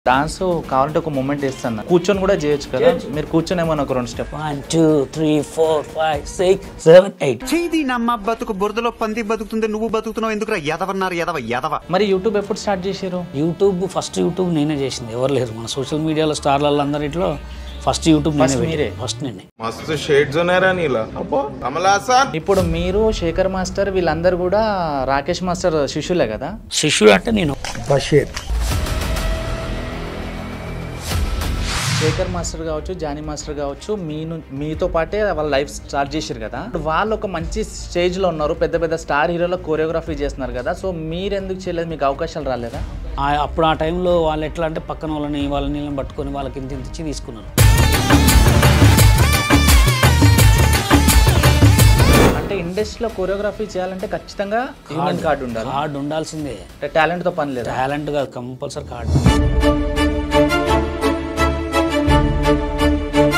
Dance కావాలంటే ఒక moment ఇస్తాను కూర్చొని కూడా చేయొచ్చు కదా మీరు కూర్చొని ఏమన్నా ఒక 2 స్టెప్ 1 2 3 4 5 6 7 8 చేది నమ్మ బతుకు బురదలో పంది బతుకుతుంది నువ్వు బతుకుతున్నావు ఎందుకురా ఎదవన్నారు ఎదవ మరి యూట్యూబ్ ఎప్పుడు స్టార్ట్ చేశారు యూట్యూబ్ ఫస్ట్ యూట్యూబ్ నేనే చేసింది ఎవరు లేరు మన సోషల్ మీడియాలో స్టార్ల అందరిలో ఫస్ట్ యూట్యూబ్ నేనే ఫస్ట్ నేనే మస్తు షేడ్స్ ఉన్నారా నీలా అబ్బో కమలాసన్ ఇప్పుడు మీరు శేఖర్ మాస్టర్ వీళ్ళందరూ కూడా రాకేష్ మాస్టర్ శిష్యులే కదా శిష్యుడు అంటే నేను బషీర్ శేఖర్ మాస్టర్ కావచ్చు జానీ మాస్టర్ కావచ్చు మీతో పాటే వాళ్ళ లైఫ్ స్టార్ట్ చేశారు కదా వాళ్ళు ఒక మంచి స్టేజ్లో ఉన్నారు పెద్ద పెద్ద స్టార్ హీరోలో కోరియోగ్రఫీ చేస్తున్నారు కదా సో మీరు ఎందుకు చేయలేదు మీకు అవకాశాలు రాలేదా అప్పుడు ఆ టైంలో వాళ్ళు ఎట్లా అంటే పక్కన వాళ్ళని పట్టుకొని వాళ్ళకి ఇంత ఇచ్చి తీసుకున్నారు అంటే ఇండస్ట్రీలో కోరియోగ్రఫీ చేయాలంటే ఖచ్చితంగా కార్డు ఉండాలి కార్డు ఉండాల్సిందే టాలెంట్తో పని లేదు టాలెంట్ కాదు కంపల్సరీ కార్డు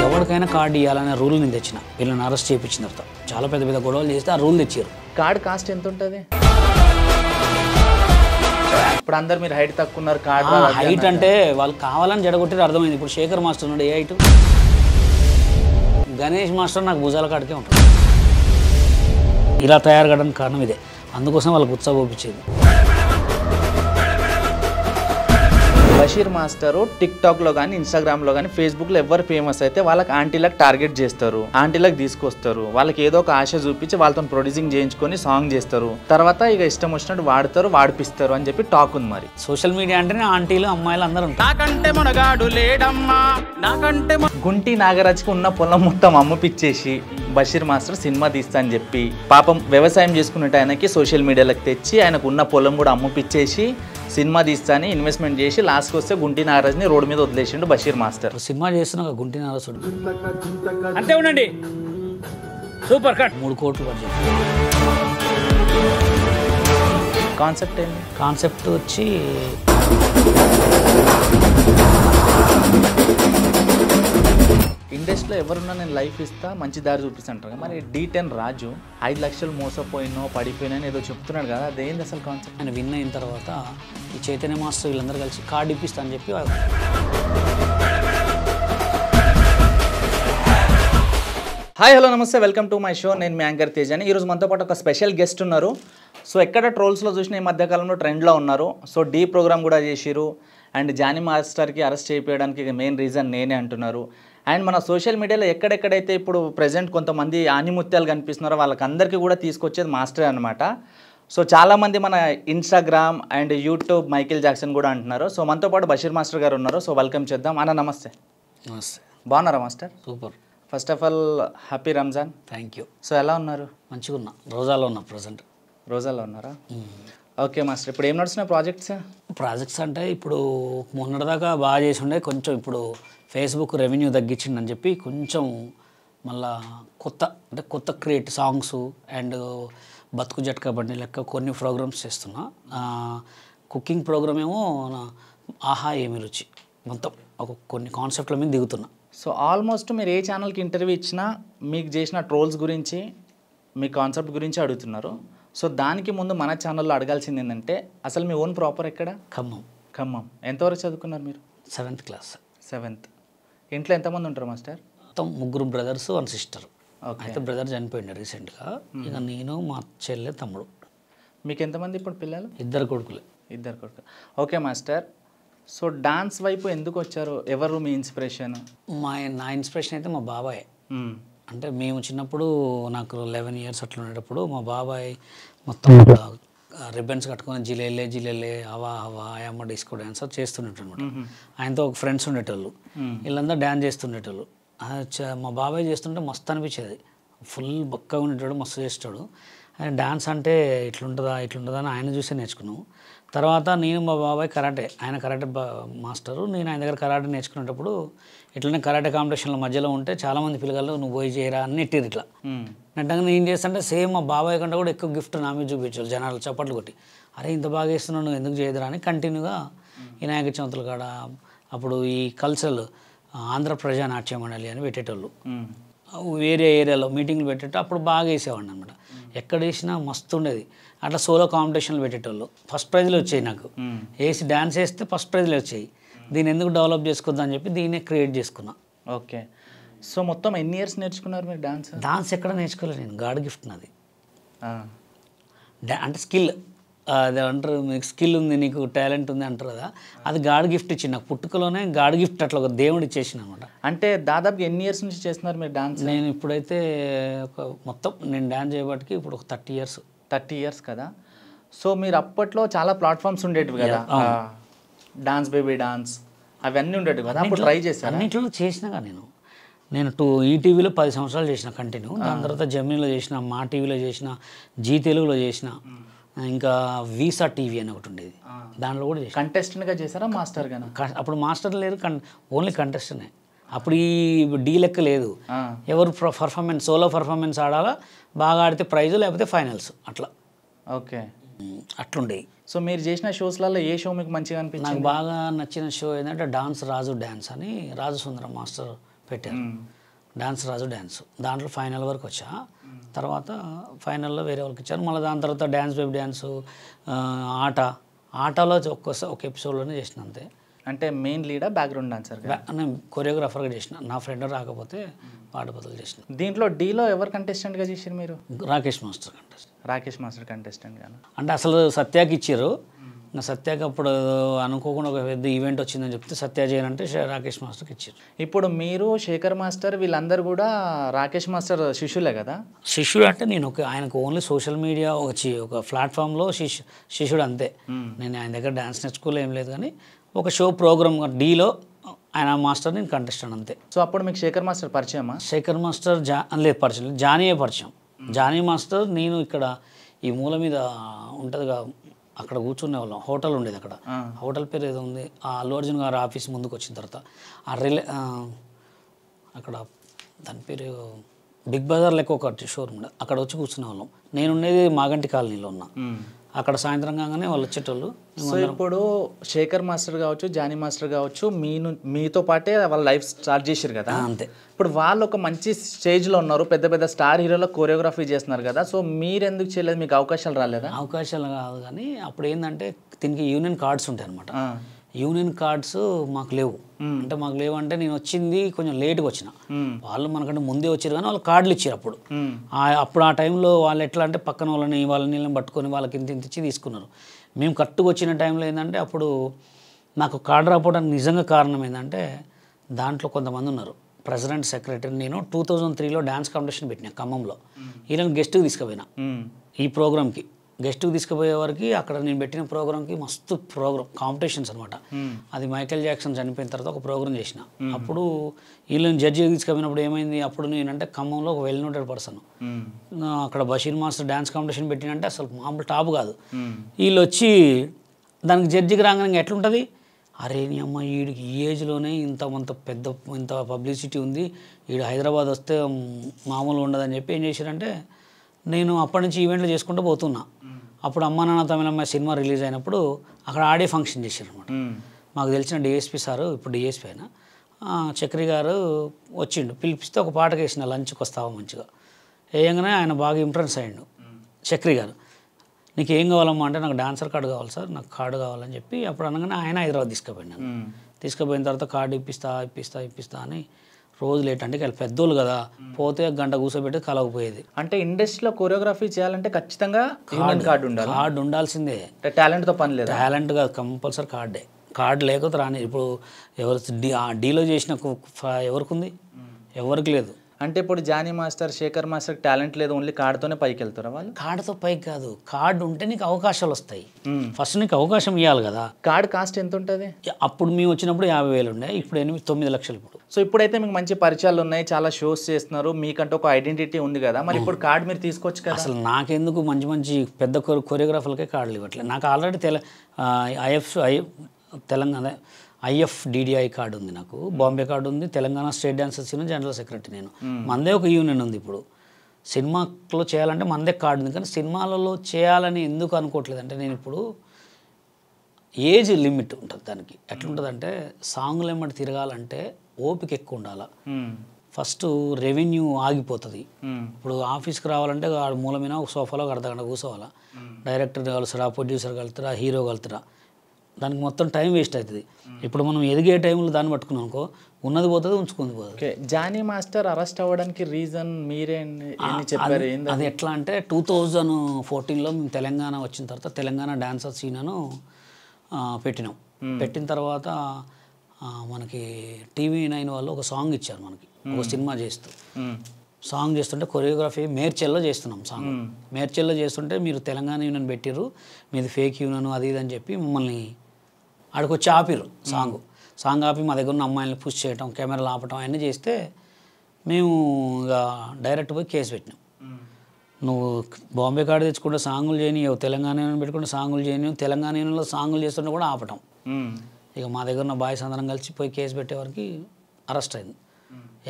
ఎవరికైనా కార్డు ఇవ్వాలనే రూల్ నేను తెచ్చిన వీళ్ళని అరెస్ట్ చేయించిన తర్వాత చాలా పెద్ద పెద్ద గొడవలు చేస్తే ఆ రూల్ తెచ్చారు కార్డ్ కాస్ట్ ఎంత ఉంటుంది ఇప్పుడు అందరు మీరు హైట్ తక్కువ ఉన్నారు కార్డ్ హైట్ అంటే వాళ్ళు కావాలని జడగొట్టేది అర్థమైంది ఇప్పుడు శేఖర్ మాస్టర్ ఉన్నాడు ఏ హైట్ గణేష్ మాస్టర్ నాకు భుజాల కాడికే ఉంటాడు ఇలా తయారు కావడానికి కారణం ఇదే అందుకోసం వాళ్ళకి ఉత్సాహం చూపించేది బషీర్ మాస్టరు టిక్టాక్లో కానీ ఇన్స్టాగ్రామ్లో కానీ ఫేస్బుక్లో ఎవరు ఫేమస్ అయితే వాళ్ళకి ఆంటీలకు టార్గెట్ చేస్తారు ఆంటీలకు తీసుకొస్తారు వాళ్ళకి ఏదో ఒక ఆశ చూపించి వాళ్ళతో ప్రొడ్యూసింగ్ చేయించుకొని సాంగ్ చేస్తారు తర్వాత ఇక ఇష్టం వచ్చినట్టు వాడతారు వాడిపిస్తారు అని చెప్పి టాక్ ఉంది మరి సోషల్ మీడియా అంటేనే ఆంటీలు అమ్మాయిలు అందరూ గుంటి నాగరాజ్కి ఉన్న పొలం మొత్తం అమ్ముపిచ్చేసి బషీర్ మాస్టర్ సినిమా తీస్తా అని చెప్పి పాపం వ్యవసాయం చేసుకున్నట్టు ఆయనకి సోషల్ మీడియాలకు తెచ్చి ఆయనకు ఉన్న పొలం కూడా అమ్ముపిచ్చేసి సినిమా తీస్తాని ఇన్వెస్ట్మెంట్ చేసి లాస్ట్కి వస్తే గుంటి నాగరాజ్ని రోడ్డు మీద వదిలేసిండు బషీర్ మాస్టర్ సినిమా చేస్తున్నా గుంటి నాగరాజుడు అంతే ఉండండి సూపర్ కట్ 3 కోట్లు బడ్జెట్ కాన్సెప్ట్ ఏంటి కాన్సెప్ట్ వచ్చి ఇండస్ట్రీలో ఎవరున్నా నేను లైఫ్ ఇస్తా మంచి దారి చూపిస్తాంటారు మరి D10 రాజు 5 లక్షలు మోసపోయినో పడిపోయినో ఏదో చెప్తున్నాడు కదా అదేంది అసలు కాన్సెప్ట్ ఆయన విన్ అయిన తర్వాత ఈ చైతన్య మాస్టర్ వీళ్ళందరూ కలిసి కార్డు ఇప్పిస్తా అని చెప్పి హాయ్ హలో నమస్తే వెల్కమ్ టు మై షో నేను మీ యాంకర్ తేజాని ఈరోజు మనతో పాటు ఒక స్పెషల్ గెస్ట్ ఉన్నారు సో ఎక్కడ ట్రోల్స్లో చూసిన ఈ మధ్యకాలంలో ట్రెండ్లో ఉన్నారు సో డీ ప్రోగ్రామ్ కూడా చేసిరు అండ్ జానీ మాస్టర్కి అరెస్ట్ చేయడానికి మెయిన్ రీజన్ నేనే అంటున్నారు అండ్ మన సోషల్ మీడియాలో ఎక్కడెక్కడైతే ఇప్పుడు ప్రజెంట్ కొంతమంది ఆనిముత్యాలు కనిపిస్తున్నారో వాళ్ళకందరికీ కూడా తీసుకొచ్చేది మాస్టర్ అనమాట సో చాలామంది మన Instagram and YouTube Michael Jackson కూడా అంటున్నారు సో మనతో పాటు బషీర్ మాస్టర్ గారు ఉన్నారు సో వెల్కమ్ చేద్దాం అన్న నమస్తే నమస్తే బాగున్నారా master super first of all happy Ramzan thank you so ఎలా ఉన్నారు మంచిగా ఉన్నా రోజాలో ఉన్నా ప్రజెంట్ రోజాలో ఉన్నారా ఓకే మాస్టర్ ఇప్పుడు ఏం నడుస్తున్నాయి ప్రాజెక్ట్స్ అంటే ఇప్పుడు మొన్నటిదాకా బాగా చేసి ఉండే కొంచెం ఇప్పుడు ఫేస్బుక్ రెవెన్యూ తగ్గించిండని చెప్పి కొంచెం మళ్ళా కొత్త క్రియేట్ సాంగ్స్ అండ్ బతుకు జట్కా బండి లెక్క కొన్ని ప్రోగ్రామ్స్ చేస్తున్నా కుకింగ్ ప్రోగ్రామ్ ఏమో ఆహా ఏమి రుచి మొత్తం కొన్ని కాన్సెప్ట్ల మీద దిగుతున్నా సో ఆల్మోస్ట్ మీరు ఏ ఛానల్కి ఇంటర్వ్యూ ఇచ్చినా మీకు చేసిన ట్రోల్స్ గురించి మీ కాన్సెప్ట్ గురించి అడుగుతున్నారు సో దానికి ముందు మన ఛానల్లో అడగాల్సింది ఏంటంటే అసలు మీ ఓన్ ప్రాపర్ ఎక్కడ ఖమ్మం ఎంతవరకు చదువుకున్నారు మీరు 7th క్లాస్ 7th ఇంట్లో ఎంతమంది ఉంటారు మాస్టర్ మొత్తం 3 బ్రదర్స్ 1 సిస్టర్ అయితే బ్రదర్ చనిపోయింది రీసెంట్గా ఇక నేను మా చెల్లె తమ్ముడు మీకు ఎంతమంది ఇప్పుడు పిల్లలు 2 కొడుకులే 2 కొడుకులు ఓకే మాస్టర్ సో డాన్స్ వైపు ఎందుకు వచ్చారు ఎవరు మీ ఇన్స్పిరేషన్ నా ఇన్స్పిరేషన్ అయితే మా బాబాయ్ అంటే మేము చిన్నప్పుడు నాకు 11 years అట్లా ఉండేటప్పుడు మా బాబాయ్ మొత్తం రిబ్బన్స్ కట్టుకొని జిలేలే హవా ఆయమ్మ డిస్కో డ్యాన్స్ చేస్తుండేట అనమాట ఆయనతో ఒక ఫ్రెండ్స్ ఉండేటోళ్ళు వీళ్ళందరూ డ్యాన్స్ చేస్తుండేటోళ్ళు మా బాబాయ్ చేస్తుంటే మస్తు అనిపించేది ఫుల్ బక్కగా ఉండేటాడు మస్తు చేస్తాడు ఆయన డ్యాన్స్ అంటే ఇట్లుంటుందా అని ఆయన చూసే నేర్చుకున్నాము తర్వాత నేను మా బాబాయ్ ఆయన కరాటే మాస్టరు నేను ఆయన దగ్గర కరాటే నేర్చుకునేటప్పుడు ఇట్లనే కరాటే కాంపిటీషన్ల మధ్యలో ఉంటే చాలామంది పిల్లలు నువ్వు పోయి చేయరా అని నెట్టిరు ఇట్లా నెట్టంగా నేను చేస్తుంటే సేమ్ మా బాబాయ్ కంటే కూడా ఎక్కువ గిఫ్ట్ నా మీద చూపించారు జనాలు చప్పట్లు కొట్టి అరే ఇంత బాగా వేస్తున్నావు నువ్వు ఎందుకు చేయదురా అని కంటిన్యూగా వినాయక చవితులు కాడ అప్పుడు ఈ కల్చరల్ ఆంధ్ర ప్రజా నాట్య మండలి అని పెట్టేటోళ్ళు వేరే ఏరియాలో మీటింగ్లు పెట్టేటప్పుడు అప్పుడు బాగా వేసేవాడిని అనమాట ఎక్కడ వేసినా మస్తు ఉండేది అట్లా సోలో కాంపిటీషన్లు పెట్టేటోళ్ళు ఫస్ట్ ప్రైజ్లు వచ్చాయి నాకు వేసి డాన్స్ వేస్తే ఫస్ట్ ప్రైజ్లు వచ్చాయి దీన్ని ఎందుకు డెవలప్ చేసుకోవద్దు అని చెప్పి దీన్నే క్రియేట్ చేసుకున్నా. ఓకే. సో మొత్తం ఎన్ని ఇయర్స్ నేర్చుకున్నారు మీరు డాన్స్? డాన్స్ ఎక్కడ నేర్చుకోలేదు నేను, గాడ్ గిఫ్ట్ నాది. అంటే స్కిల్, అది అంటారు మీకు స్కిల్ ఉంది, నీకు టాలెంట్ ఉంది అంటారు కదా, అది గాడ్ గిఫ్ట్ ఇచ్చింది నాకు. పుట్టుకలోనే గాడ్ గిఫ్ట్ అట్లా ఒక దేవుడు ఇచ్చేసిన అనమాట. అంటే దాదాపు ఎన్ని ఇయర్స్ నుంచి చేస్తున్నారు మీరు డాన్స్? నేను ఇప్పుడైతే మొత్తం నేను డాన్స్ చేయబట్టి ఇప్పుడు ఒక 30 ఇయర్స్. 30 ఇయర్స్ కదా. సో మీరు అప్పట్లో చాలా ప్లాట్ఫామ్స్ ఉండేటివి కదా, డాన్స్ బేబీ డాన్స్ అవన్నీ ఉండేటివి కదా, అప్పుడు ట్రై చేశాను. అన్నింటిలో చేసినాగా నేను ఈటీవీలో 10 సంవత్సరాలు చేసిన కంటిన్యూ. దాని తర్వాత జెమినీలో చేసిన, మా టీవీలో చేసిన, జీ తెలుగులో చేసిన, ఇంకా వీసా టీవీ అని ఒకటి ఉండేది, దాంట్లో కూడా చేసిన. కంటెస్టెంట్గా చేశారా మాస్టర్ గానా? అప్పుడు మాస్టర్ లేరు, ఓన్లీ కంటెస్టెంటే. అప్పుడు ఈ డీ లెక్క లేదు, ఎవరు పర్ఫార్మెన్స్ సోలో పర్ఫార్మెన్స్ ఆడాలా, బాగా ఆడితే ప్రైజు లేకపోతే ఫైనల్స్ అట్లా. ఓకే, అట్లుండేవి. సో మీరు చేసిన షోస్లలో ఏ షో మీకు మంచిగా అనిపించింది? నాకు బాగా నచ్చిన షో ఏంటంటే రాజు డ్యాన్స్ అని రాజు సుందరం మాస్టర్ పెట్టారు. రాజు డ్యాన్స్ దాంట్లో ఫైనల్ వరకు వచ్చా. తర్వాత ఫైనల్లో వేరే వాళ్ళకి ఇచ్చారు. మళ్ళీ దాని తర్వాత డ్యాన్స్ బేబీ డ్యాన్సు, ఆటలో ఒక ఎపిసోడ్లోనే చేసిన అంతే. అంటే మెయిన్ లీడా బ్యాక్గ్రౌండ్ డాన్సర్? నేను కొరియోగ్రాఫర్గా చేసిన, నా ఫ్రెండ్ రాకపోతే పాట బదులు చేసిన. దీంట్లో డీలో ఎవరు కంటెస్టెంట్గా చేసారు మీరు? Rakesh master contestant. Rakesh master contestant గాను. అంటే అసలు సత్యాకి ఇచ్చారు, ఇంకా సత్యాకి అప్పుడు అనుకోకుండా ఒక పెద్ద ఈవెంట్ వచ్చిందని చెప్తే సత్య చేయనంటే రాకేష్ మాస్టర్కి ఇచ్చారు. ఇప్పుడు మీరు శేఖర్ మాస్టర్ వీళ్ళందరూ కూడా రాకేష్ మాస్టర్ శిష్యులే కదా? శిష్యుడు అంటే నేను ఆయనకు ఓన్లీ సోషల్ మీడియా ఒక ప్లాట్ఫామ్లో శిష్యుడు అంతే. నేను ఆయన దగ్గర డ్యాన్స్ నేర్చుకోలే ఏం లేదు, కానీ ఒక షో ప్రోగ్రామ్ డీలో ఆయన మాస్టర్, నేను కంటెస్టెంట్ అంతే. సో అప్పుడు మీకు శేఖర్ మాస్టర్ పరిచయమా? శేఖర్ మాస్టర్ లేదు పరిచయం లేదు, జానీయే పరిచయం. జానీ మాస్టర్ నేను ఇక్కడ ఈ మూల మీద ఉంటుందిగా, అక్కడ కూర్చునే వాళ్ళం, హోటల్ ఉండేది అక్కడ, హోటల్ పేరు ఏదో ఉంది, ఆ అల్లు అర్జున్ గారు ఆఫీస్ ముందుకు వచ్చిన తర్వాత అక్కడ దాని పేరు బిగ్ బజార్ లెక్క ఒక షోరూమ్ ఉండేది, అక్కడ వచ్చి కూర్చునే వాళ్ళం. నేను ఉండేది మాగంటి కాలనీలో ఉన్నా, అక్కడ సాయంత్రం కాగానే వాళ్ళు వచ్చేటోళ్ళు. సో ఇప్పుడు శేఖర్ మాస్టర్ కావచ్చు, జానీ మాస్టర్ కావచ్చు, మీతో పాటే వాళ్ళ లైఫ్ స్టార్ట్ చేశారు కదా, అంతే. ఇప్పుడు వాళ్ళు ఒక మంచి స్టేజ్లో ఉన్నారు, పెద్ద పెద్ద స్టార్ హీరోలో కోరియోగ్రఫీ చేస్తున్నారు కదా, సో మీరు ఎందుకు చేయలేదు? మీకు అవకాశాలు రాలేదా? అవకాశాలు కాదు, కానీ అప్పుడు ఏంటంటే దీనికి యూనియన్ కార్డ్స్ ఉంటాయి అనమాట. యూనియన్ కార్డ్స్ మాకు లేవు. అంటే మాకు లేవు అంటే నేను వచ్చింది కొంచెం లేట్గా వచ్చిన, వాళ్ళు మనకంటే ముందే వచ్చారు, కానీ వాళ్ళు కార్డులు ఇచ్చారు అప్పుడు. అప్పుడు ఆ టైంలో వాళ్ళు ఎట్లా అంటే పక్కన వాళ్ళని పట్టుకొని వాళ్ళకి ఇంత ఇచ్చి తీసుకున్నారు. మేము కరెక్ట్గా వచ్చిన టైంలో ఏంటంటే అప్పుడు నాకు కార్డు రాకపోవడానికి నిజంగా కారణం ఏంటంటే దాంట్లో కొంతమంది ఉన్నారు, ప్రెసిడెంట్ సెక్రటరీ. నేను 2003లో డ్యాన్స్ కాంపిటీషన్ పెట్టినా ఖమ్మంలో, వీళ్ళని గెస్ట్కి తీసుకుపోయినా. ఈ ప్రోగ్రామ్కి గెస్ట్కి తీసుకుపోయే వరకు అక్కడ నేను పెట్టిన ప్రోగ్రామ్కి మస్తు కాంపిటీషన్స్ అనమాట. అది మైకేల్ జాక్సన్ చనిపోయిన తర్వాత ఒక ప్రోగ్రామ్ చేసిన. అప్పుడు వీళ్ళని జడ్జిగా తీసుకుపోయినప్పుడు ఏమైంది, అప్పుడు నేనంటే ఖమ్మంలో ఒక వెల్ నోటెడ్ పర్సన్, అక్కడ బషీర్ మాస్టర్ డ్యాన్స్ కాంపిటీషన్ పెట్టినంటే అసలు మామూలు టాప్ కాదు. వీళ్ళు వచ్చి దానికి జడ్జికి రాగానే ఎట్లుంటుంది, అరే నీ అమ్మ వీడికి ఈ ఏజ్లోనే ఇంత పబ్లిసిటీ ఉంది, వీడు హైదరాబాద్ వస్తే మామూలు ఉండదని చెప్పి ఏం చేశారంటే, నేను అప్పటి నుంచి ఈవెంట్లు చేసుకుంటూ పోతున్నా. అప్పుడు అమ్మ నాన్న తమిళమ్మాయి సినిమా రిలీజ్ అయినప్పుడు అక్కడ ఆడే ఫంక్షన్ చేశారు అనమాట. మాకు తెలిసిన డిఎస్పీ సారు, ఇప్పుడు డిఎస్పీ అయినా చక్రి గారు వచ్చిండు, పిలిపిస్తే ఒక పాటకు వేసిన లంచ్కి వస్తావా మంచిగా వేయంగానే ఆయన బాగా ఇంప్రెస్ అయ్యిండు చక్రి గారు. నీకు ఏం కావాలమ్మా అంటే నాకు డాన్సర్ కార్డు కావాలి సార్, నాకు కార్డు కావాలని చెప్పి అప్పుడు అనగానే ఆయన హైదరాబాద్ తీసుకుపోయినాను. తీసుకుపోయిన తర్వాత కార్డు ఇప్పిస్తా అని రోజు లేట్. అంటే వాళ్ళు పెద్దోళ్ళు కదా, పోతే గంట కూర్చోబెట్టి కలవకపోయేది. అంటే ఇండస్ట్రీలో కొరియోగ్రఫీ చేయాలంటే ఖచ్చితంగా కార్డు ఉండాలి. కార్డు ఉండాల్సిందే, టాలెంట్తో పని లేదు. టాలెంట్ కాదు, కంపల్సరీ కార్డే. కార్డు లేకపోతే రాని. ఇప్పుడు ఎవరు డీలో చేసిన ఎవరికి ఉంది? ఎవరికి లేదు. అంటే ఇప్పుడు Jani master, Sekhar master talent లేదు, ఓన్లీ కార్డుతోనే పైకి వెళ్తారా వాళ్ళు? కార్డుతో పైకి కాదు, కార్డు ఉంటే నీకు అవకాశాలు వస్తాయి. ఫస్ట్ నీకు అవకాశం ఇవ్వాలి కదా. కార్డు కాస్ట్ ఎంత ఉంటుంది? అప్పుడు మేము వచ్చినప్పుడు 50,000 ఉండే, ఇప్పుడు 9 లక్షలు. ఇప్పుడు సో ఇప్పుడైతే మీకు మంచి పరిచయాలు ఉన్నాయి, చాలా షోస్ చేస్తున్నారు, మీకంటే ఒక ఐడెంటిటీ ఉంది కదా, మరి ఇప్పుడు కార్డు మీరు తీసుకోవచ్చు కదా. అసలు నాకెందుకు మంచి పెద్ద కొరియోగ్రాఫర్లకే కార్డులు ఇవ్వట్లేదు. నాకు ఆల్రెడీ తెలంగాణ IFDDI కార్డు ఉంది, నాకు బాంబే కార్డు ఉంది, Telangana state dancers union general secretary నేను. మందే ఒక యూనియన్ ఉంది. ఇప్పుడు సినిమాలో చేయాలంటే మందే కార్డు ఉంది, కానీ సినిమాలలో చేయాలని ఎందుకు అనుకోవట్లేదు అంటే, నేను ఇప్పుడు ఏజ్ లిమిట్ ఉంటుంది దానికి. ఎట్లుంటుందంటే సాంగ్లు ఏమంటే తిరగాలంటే ఓపిక ఎక్కువ ఉండాలి. ఫస్ట్ రెవెన్యూ ఆగిపోతుంది. ఇప్పుడు ఆఫీస్కి రావాలంటే ఆడు మూలమైన ఒక సోఫాలో ఒక అర్ధగంట కూర్చోవాలా. డైరెక్టర్ కలుస్తారా, ప్రొడ్యూసర్ కలుస్తారా, హీరో కలుస్తారా, దానికి మొత్తం టైం వేస్ట్ అవుతుంది. ఇప్పుడు మనం ఎదిగే టైంలో దాన్ని పట్టుకున్నాం అనుకో, ఉన్నది పోతుంది, ఉంచుకుంది పోతుంది. ఓకే, జానీ మాస్టర్ అరెస్ట్ అవ్వడానికి రీజన్ మీరే ఎన్ని చెప్పారు? అది ఎట్లా అంటే 2014లో మేము తెలంగాణ వచ్చిన తర్వాత తెలంగాణ డాన్సర్ సీనను పెట్టినాం. పెట్టిన తర్వాత మనకి TV9 వాళ్ళు ఒక సాంగ్ ఇచ్చారు మనకి, ఒక సినిమా చేస్తూ. సాంగ్ చేస్తుంటే కొరియోగ్రఫీ మేడ్చల్లో చేస్తున్నాం. సాంగ్ మేడ్చల్లో చేస్తుంటే మీరు తెలంగాణ యూనియన్ పెట్టిర్రు, మీది ఫేక్ యూనియన్ అది ఇది అని చెప్పి మమ్మల్ని ఆడికి వచ్చి ఆపిర్రు. సాంగ్ ఆపి మా దగ్గర ఉన్న అమ్మాయిని పుష్ చేయటం, కెమెరాలు ఆపటం అవన్నీ చేస్తే మేము ఇక డైరెక్ట్ పోయి కేసు పెట్టినాం. నువ్వు బాంబే కాడ తెచ్చుకుంటే సాంగులు చేయనివ్వవు, తెలంగాణ యూనియన్ పెట్టుకుంటే సాంగులు చేయనివ్వు, తెలంగాణ యూనియన్లో సాంగులు చేస్తుంటే కూడా ఆపటం. ఇక మా దగ్గర ఉన్న బాయ్స్ అందరం కలిసి పోయి కేసు పెట్టేవారికి అరెస్ట్ అయింది.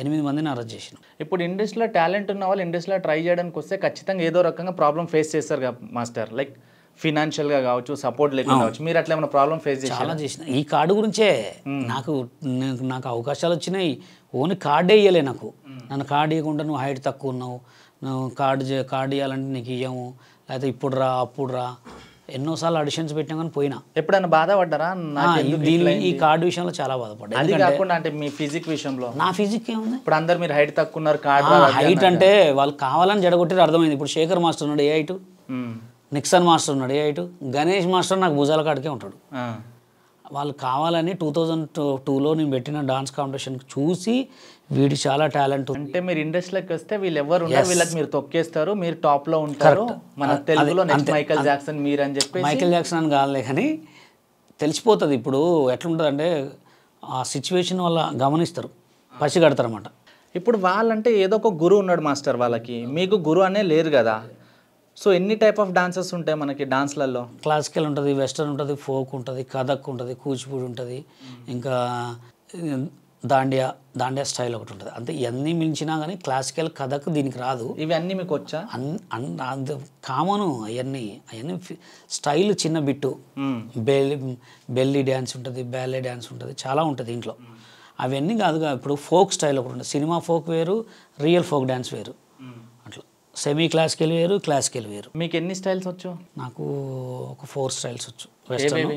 8 మందిని అరెస్ట్ చేసినాం. ఇప్పుడు ఇండస్ట్రీలో టాలెంట్ ఉన్న వాళ్ళు ఇండస్ట్రీలో ట్రై చేయడానికి వస్తే ఖచ్చితంగా ఏదో రకంగా ప్రాబ్లం ఫేస్ చేస్తారు కదా మాస్టర్, లైక్ ఫినాన్షియల్గా కావచ్చు, సపోర్ట్ లేకుండా కావచ్చు. మీరు అట్లా ఏమైనా ప్రాబ్లం ఫేస్ చేసి? చాలా చేసిన. ఈ కార్డు గురించే నాకు అవకాశాలు వచ్చినాయి. ఓన్లీ కార్డే ఇవ్వలే నాకు. నన్ను కార్డు ఇవ్వకుండా నువ్వు హైట్ తక్కువ ఉన్నావు, నువ్వు కార్డు ఇవ్వాలంటే నీకు ఇవ్వము, లేకపోతే ఇప్పుడు రా అప్పుడు రా, ఎన్నోసార్లు ఆడిషన్స్ పెట్టినా కానీ పోయినా. ఎప్పుడైనా బాధపడ్డారా? ఈ కార్డు విషయంలో చాలా బాధపడ్డా. అది కాకుండా అంటే మీ ఫిజిక్ విషయంలో? నా ఫిజిక్ ఏముంది, ఇప్పుడు అందరు మీరు హైట్ తక్కువ ఉన్నారు, కార్డు హైట్ అంటే వాళ్ళు కావాలని జడగొట్టిరు అర్థమైంది. ఇప్పుడు శేఖర్ మాస్టర్ ఉన్నాడు, ఏ హైటు. నిక్సన్ మాస్టర్ ఉన్నాడు, ఏ హైటు. గణేష్ మాస్టర్ నాకు భుజాల కాడికే ఉంటాడు. వాళ్ళు కావాలని 2002లో నేను పెట్టిన డాన్స్ కాంపిటీషన్ చూసి వీడి చాలా టాలెంట్ ఉంది. అంటే మీరు ఇండస్ట్రీలోకి వస్తే వీళ్ళు ఎవరు ఉన్నారు, వీళ్ళకి మీరు తొక్కేస్తారు, మీరు టాప్ లో ఉంటారు, మన తెలుగులో నెక్స్ట్ మైకేల్ జాక్సన్ మీరు అని చెప్పి. మైకేల్ జాక్సన్ అని కాదులే కానీ తెలిసిపోతుంది. ఇప్పుడు ఎట్లుంటుంది అంటే ఆ సిచ్యువేషన్ వల్ల గమనిస్తారు, పసిగడతారు అన్నమాట. ఇప్పుడు వాళ్ళంటే ఏదో ఒక గురువు ఉన్నాడు మాస్టర్ వాళ్ళకి, మీకు గురువు అనే లేరు కదా. సో ఎన్ని టైప్ ఆఫ్ డాన్సెస్ ఉంటాయి మనకి డాన్స్లలో? క్లాసికల్ ఉంటుంది, వెస్టర్న్ ఉంటుంది, ఫోక్ ఉంటుంది, కథక్ ఉంటుంది, కూచిపూడి ఉంటుంది, ఇంకా దాండియా స్టైల్ ఒకటి ఉంటుంది. అంతే. ఇవన్నీ మించినా కానీ క్లాసికల్ కథక్ దీనికి రాదు. ఇవి అన్నీ మీకు వచ్చా? కామను. అవన్నీ స్టైల్ చిన్న బిట్టు, బెల్లీ డ్యాన్స్ ఉంటుంది, బ్యాలే డ్యాన్స్ ఉంటుంది, చాలా ఉంటుంది ఇంట్లో. అవన్నీ కాదుగా. ఇప్పుడు ఫోక్ స్టైల్ ఒకటి ఉంటుంది. సినిమా ఫోక్ వేరు, రియల్ ఫోక్ డ్యాన్స్ వేరు. అట్లా సెమీ క్లాసికల్ వేరు, క్లాసికల్ వేరు. మీకు ఎన్ని స్టైల్స్ వచ్చు? నాకు ఒక 4 స్టైల్స్ వచ్చు.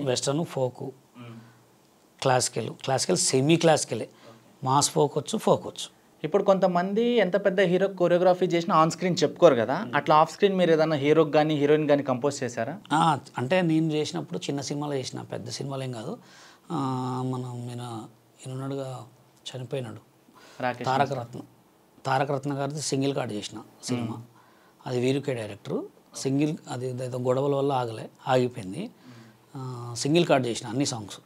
వెస్టర్న్, ఫోకు, క్లాసికల్ సెమీ క్లాసికలే. మాస్ ఫోక్ వచ్చు, ఫోక్ వచ్చు. ఇప్పుడు కొంతమంది ఎంత పెద్ద హీరో కొరియోగ్రఫీ చేసినా ఆన్ స్క్రీన్ చెప్పుకోరు కదా, అట్లా ఆఫ్ స్క్రీన్ మీరు ఏదైనా హీరోకి కానీ హీరోయిన్ కానీ కంపోజ్ చేశారా? అంటే నేను చేసినప్పుడు చిన్న సినిమాలో చేసిన, పెద్ద సినిమాలు ఏం కాదు. ఈయనన్నాడుగా, చనిపోయినాడు, తారక రత్న గారిది సింగిల్ కార్డ్ చేసిన సినిమా. అది వీరుకే డైరెక్టరు. సింగిల్ అది ఏదో గొడవల వల్ల ఆగిపోయింది. సింగిల్ కార్డ్ చేసిన అన్ని సాంగ్స్.